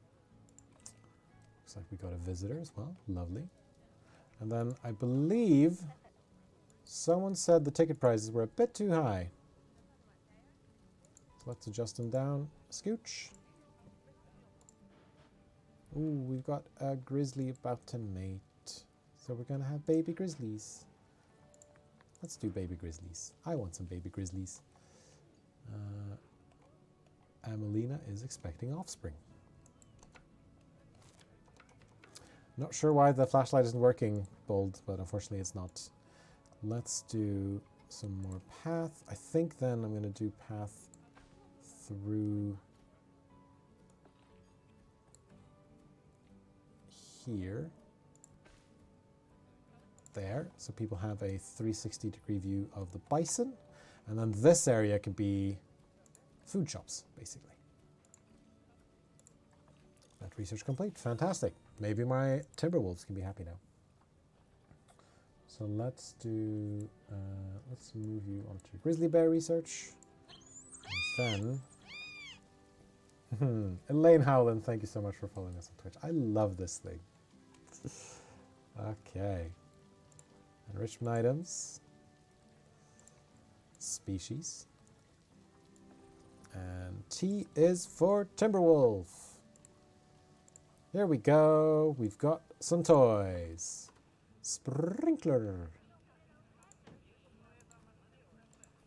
like we got a visitor as well. Lovely. And then I believe someone said the ticket prices were a bit too high. So let's adjust them down a scooch. Ooh, we've got a grizzly about to mate. So we're going to have baby grizzlies. Let's do baby grizzlies. I want some baby grizzlies. Amelina is expecting offspring. Not sure why the flashlight isn't working, Bold, but unfortunately it's not. Let's do some more path. I think then I'm going to do path through here. There, so people have a 360-degree view of the bison. And then this area can be food shops, basically. That research complete. Fantastic. Maybe my timberwolves can be happy now. So let's do, let's move you onto grizzly bear research. And then, Elaine Howland, thank you so much for following us on Twitch. I love this thing. Okay. Enrichment items. Species. And T is for Timberwolf. There we go. We've got some toys. Sprinkler.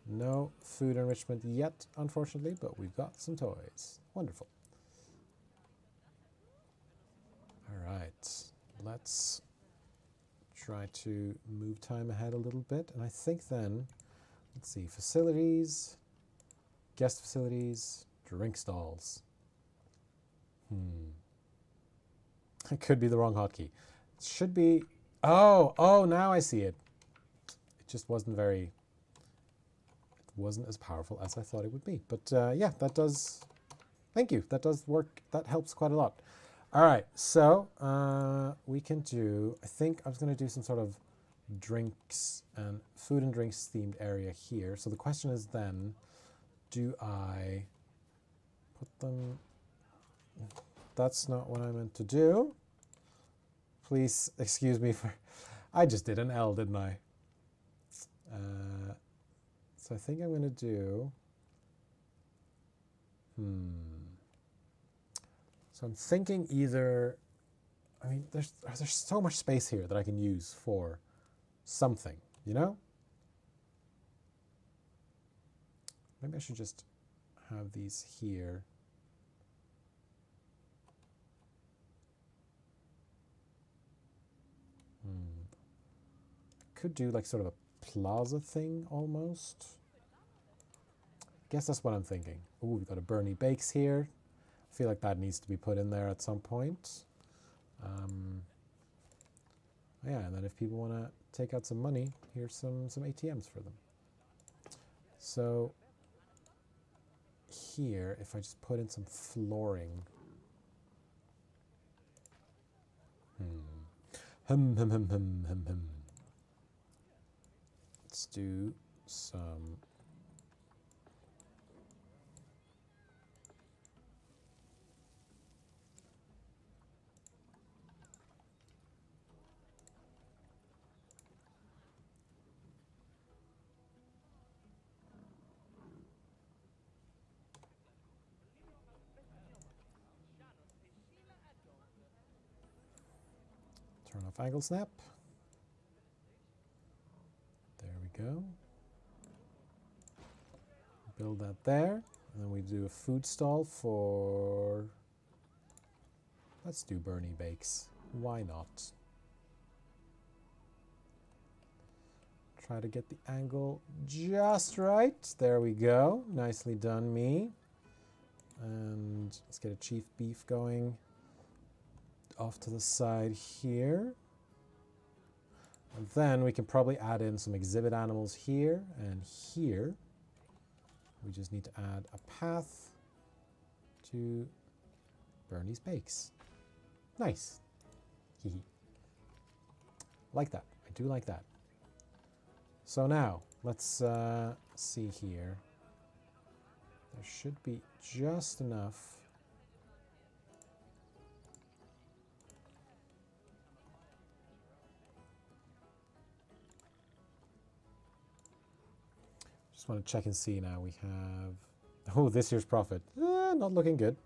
No food enrichment yet, unfortunately, but we've got some toys. Wonderful. All right. Let's try to move time ahead a little bit. And I think then, let's see, facilities, guest facilities, drink stalls. It could be the wrong hotkey. It should be, oh, now I see it. It just wasn't as powerful as I thought it would be. But yeah, that does, thank you. That does work, that helps quite a lot. All right, so we can do, I think I was going to do some sort of drinks and food and drinks themed area here. So the question is then, do I put them, that's not what I meant to do. Please excuse me for, I just did an L, didn't I? So I think I'm going to do, so I'm thinking either, I mean, there's so much space here that I can use for something, you know? Maybe I should just have these here. Could do like sort of a plaza thing almost. Guess that's what I'm thinking. Ooh, we've got a Bernie Bakes here. I feel like that needs to be put in there at some point. Yeah, and then if people want to take out some money, here's some ATMs for them. So here, if I just put in some flooring. Let's do some turn off angle snap. There we go. Build that there. And then we do a food stall for, let's do Bernie Bakes. Why not? Try to get the angle just right. There we go. Nicely done, me. And let's get a chief beef going off to the side here. And then we can probably add in some exhibit animals here and here. We just need to add a path to Bernie's Bakes. Nice. Hee. Like that. I do like that. So now, let's see here. There should be just enough. Just want to check and see now. We have, oh, this year's profit. Not looking good.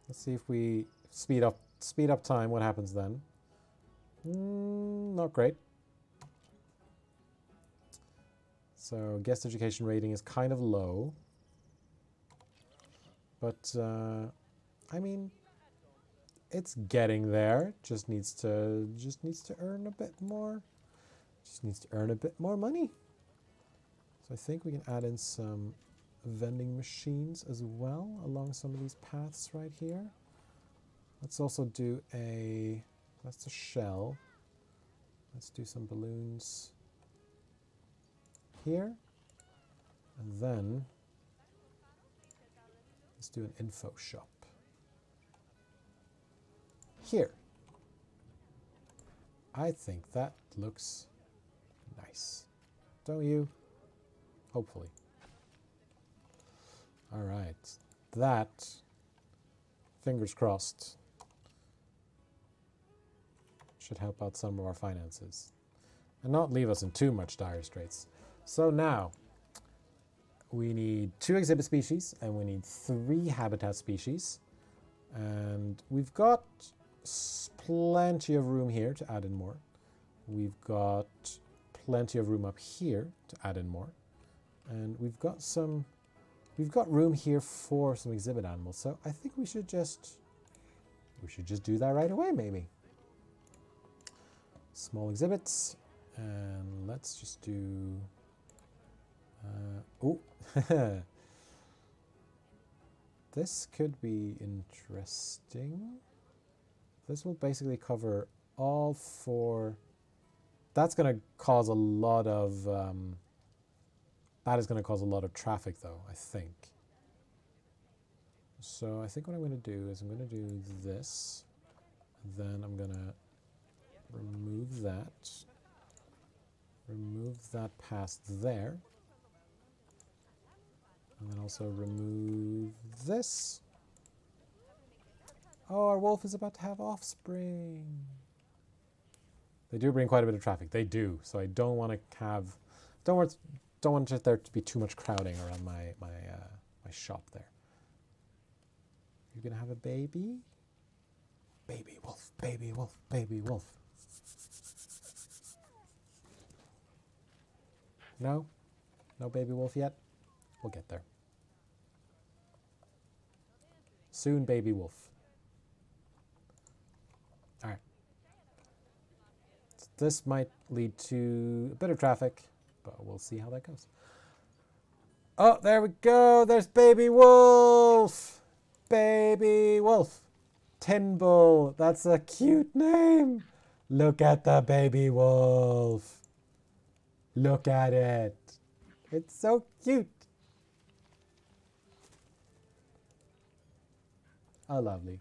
Let's see if we speed up time. What happens then? Not great. So guest education rating is kind of low. But I mean, it's getting there. Just needs to earn a bit more. Just needs to earn a bit more money. So I think we can add in some vending machines as well along some of these paths right here. Let's also do that's a shell. Let's do some balloons here. And then let's do an info shop here. I think that looks nice. Don't you? Hopefully. All right. That, fingers crossed, should help out some of our finances and not leave us in too much dire straits. So now we need 2 exhibit species and we need 3 habitat species. And we've got plenty of room here to add in more. We've got plenty of room up here to add in more. And we've got room here for some exhibit animals. So I think we should just do that right away, maybe. Small exhibits, and let's just do, oh, this could be interesting. This will basically cover all 4. That's going to cause a lot of, that is going to cause a lot of traffic though, I think. So I think what I'm going to do is I'm going to do this, then I'm going to remove that past there, and then also remove this. Oh, our wolf is about to have offspring. They do bring quite a bit of traffic. They do. So I don't want there to be too much crowding around my shop there. You're gonna have a baby? Baby wolf, baby wolf, baby wolf. No? No baby wolf yet? We'll get there. Soon baby wolf. Alright. This might lead to a bit of traffic, but we'll see how that goes. Oh, there we go. There's baby wolf. Baby wolf. Tin Bull. That's a cute name. Look at the baby wolf. Look at it. It's so cute. Oh, lovely.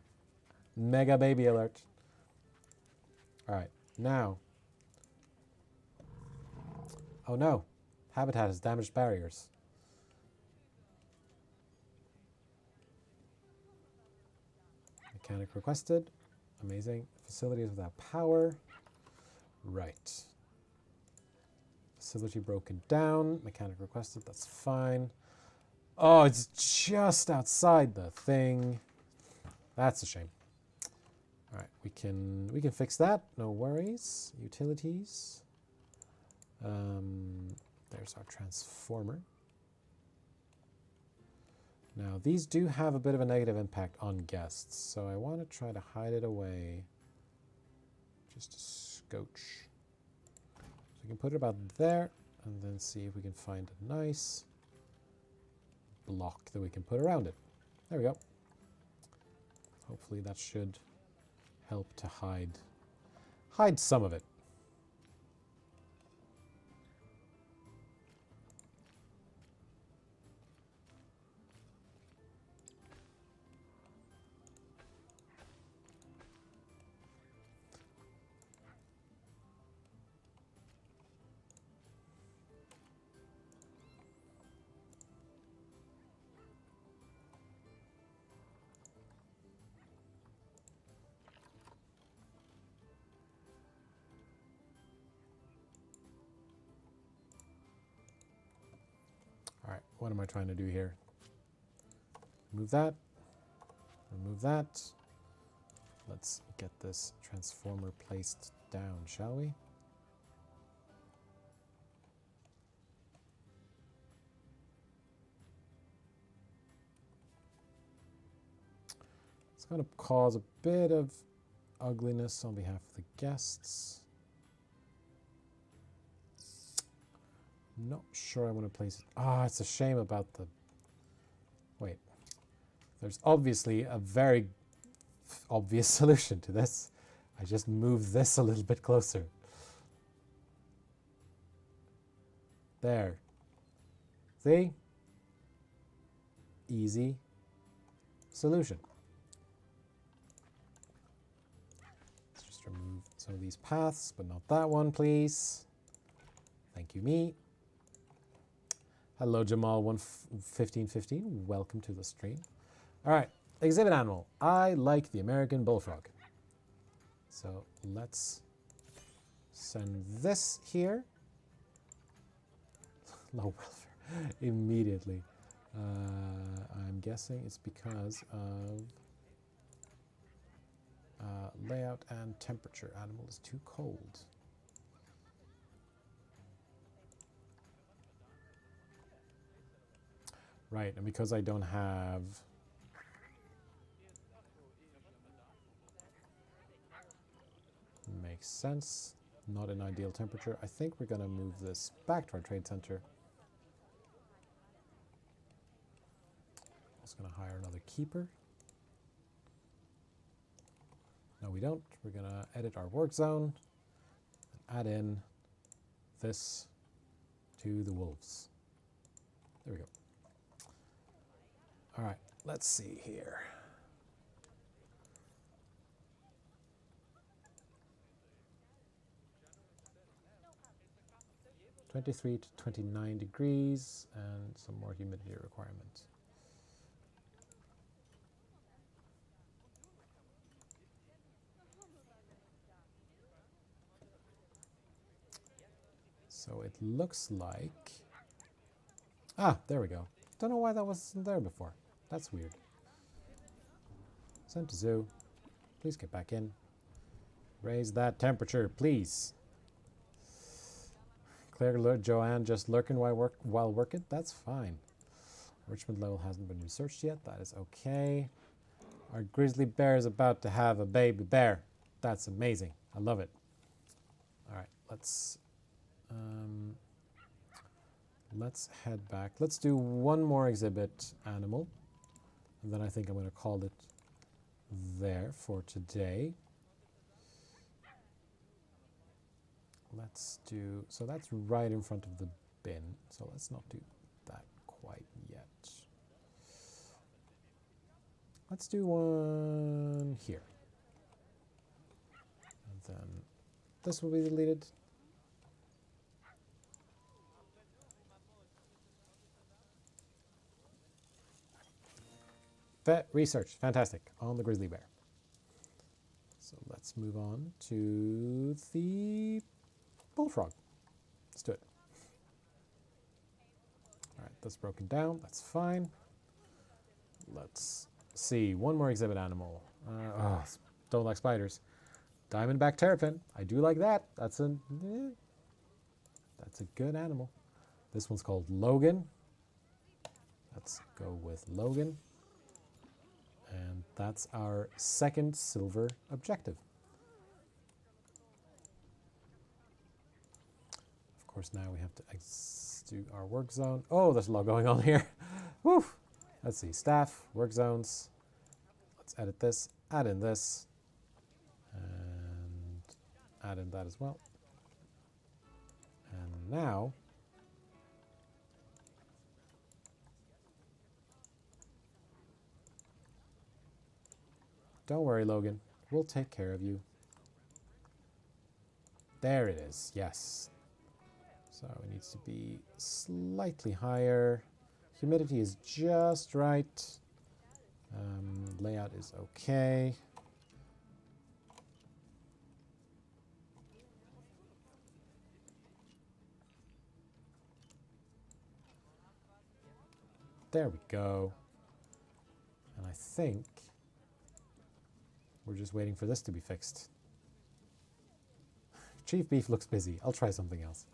Mega baby alert. All right, now. Oh no, habitat has damaged barriers. Mechanic requested. Amazing. Facilities without power. Right. Facility broken down. Mechanic requested. That's fine. Oh, it's just outside the thing. That's a shame. All right, we can fix that. No worries. Utilities. There's our transformer. Now, these do have a bit of a negative impact on guests, so I want to try to hide it away just a scotch. we can put it about there and then see if we can find a nice block that we can put around it. There we go. Hopefully that should help to hide some of it. All right, what am I trying to do here? Remove that. Remove that. Let's get this transformer placed down, shall we? It's going to cause a bit of ugliness on behalf of the guests. Not sure I want to place it. Ah, it's a shame about the... Wait. There's obviously a very obvious solution to this. I just move this a little bit closer. There. See? Easy solution. Let's just remove some of these paths, but not that one, please. Thank you, me. Hello, Jamal1515. Welcome to the stream. All right, exhibit animal. I like the American bullfrog. So let's send this here. Low welfare immediately. I'm guessing it's because of layout and temperature. Animal is too cold. Right, and because I don't have... Makes sense. Not an ideal temperature. I think we're going to move this back to our trade center. I was going to hire another keeper. No, we don't. We're going to edit our work zone and add in this to the wolves. There we go. All right, let's see here. (23 to 29 degrees) and some more humidity requirements. So it looks like... Ah, there we go. Don't know why that wasn't there before. That's weird. Send to zoo. Please get back in. Raise that temperature, please. Claire, Joanne just lurking while working. That's fine. Richmond level hasn't been researched yet. That is okay. Our grizzly bear is about to have a baby bear. That's amazing. I love it. All right, let's head back. Let's do one more exhibit animal. And then I think I'm going to call it there for today. Let's do, so that's right in front of the bin. So let's not do that quite yet. Let's do one here. And then this will be deleted. Vet research, fantastic, on the grizzly bear. So let's move on to the bullfrog. Let's do it. All right, that's broken down, that's fine. Let's see, one more exhibit animal. Don't like spiders. Diamondback terrapin, I do like that. That's a good animal. This one's called Logan. Let's go with Logan. And that's our second silver objective. course, now we have to do our work zone. Oh, there's a lot going on here. Woo! Let's see, staff, work zones. Let's edit this, add in this, and add in that as well. And now, don't worry, Logan. We'll take care of you. There it is, yes. So it needs to be slightly higher. Humidity is just right. Layout is okay. There we go. And I think we're just waiting for this to be fixed. Chief Beef looks busy. I'll try something else.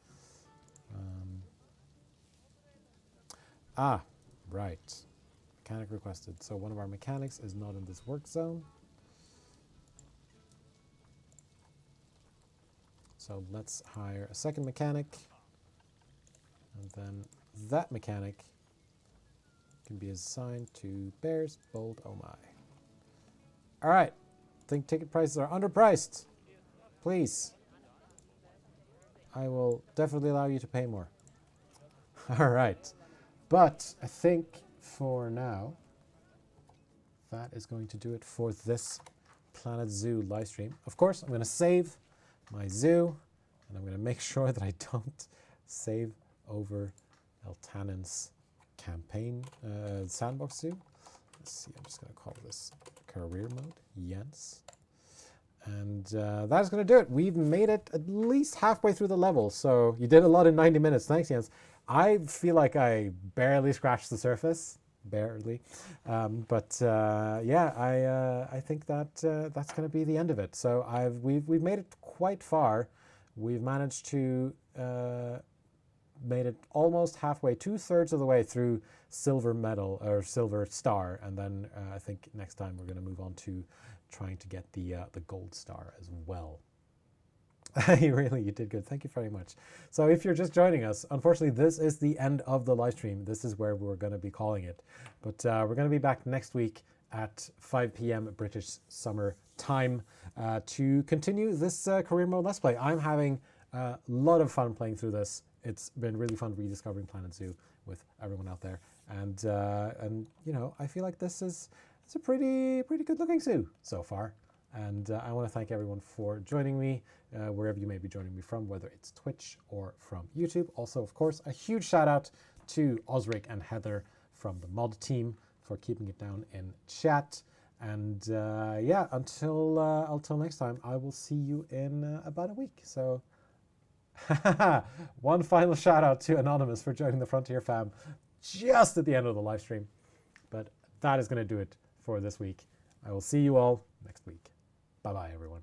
Right. Mechanic requested. So one of our mechanics is not in this work zone. So let's hire a second mechanic. And then that mechanic can be assigned to Bears Bold Oh My. All right. I think ticket prices are underpriced. Please. I will definitely allow you to pay more. All right. But I think for now, that is going to do it for this Planet Zoo live stream. Of course, I'm going to save my zoo, and I'm going to make sure that I don't save over Eltanen's campaign sandbox zoo. Let's see, I'm just going to call this career mode, Jens. And that is going to do it. We've made it at least halfway through the level, so you did a lot in 90 minutes. Thanks, Jens. I feel like I barely scratched the surface, barely. Yeah, I think that that's going to be the end of it. So we've made it quite far. We've managed to made it almost halfway, 2/3 of the way through silver medal or silver star, and then I think next time we're going to move on to trying to get the gold star as well. You did good. Thank you very much. So if you're just joining us, unfortunately, this is the end of the live stream. This is where we're going to be calling it. But we're going to be back next week at 5 p.m. British Summer Time to continue this career mode Let's Play. I'm having a lot of fun playing through this. It's been really fun rediscovering Planet Zoo with everyone out there. And you know, I feel like it's a pretty good looking zoo so far. And I want to thank everyone for joining me, wherever you may be joining me from, whether it's Twitch or from YouTube. Also, of course, a huge shout out to Osric and Heather from the mod team for keeping it down in chat. And yeah, until next time, I will see you in about a week. So one final shout out to Anonymous for joining the Frontier fam just at the end of the live stream. But that is going to do it for this week. I will see you all next week. Bye-bye, everyone.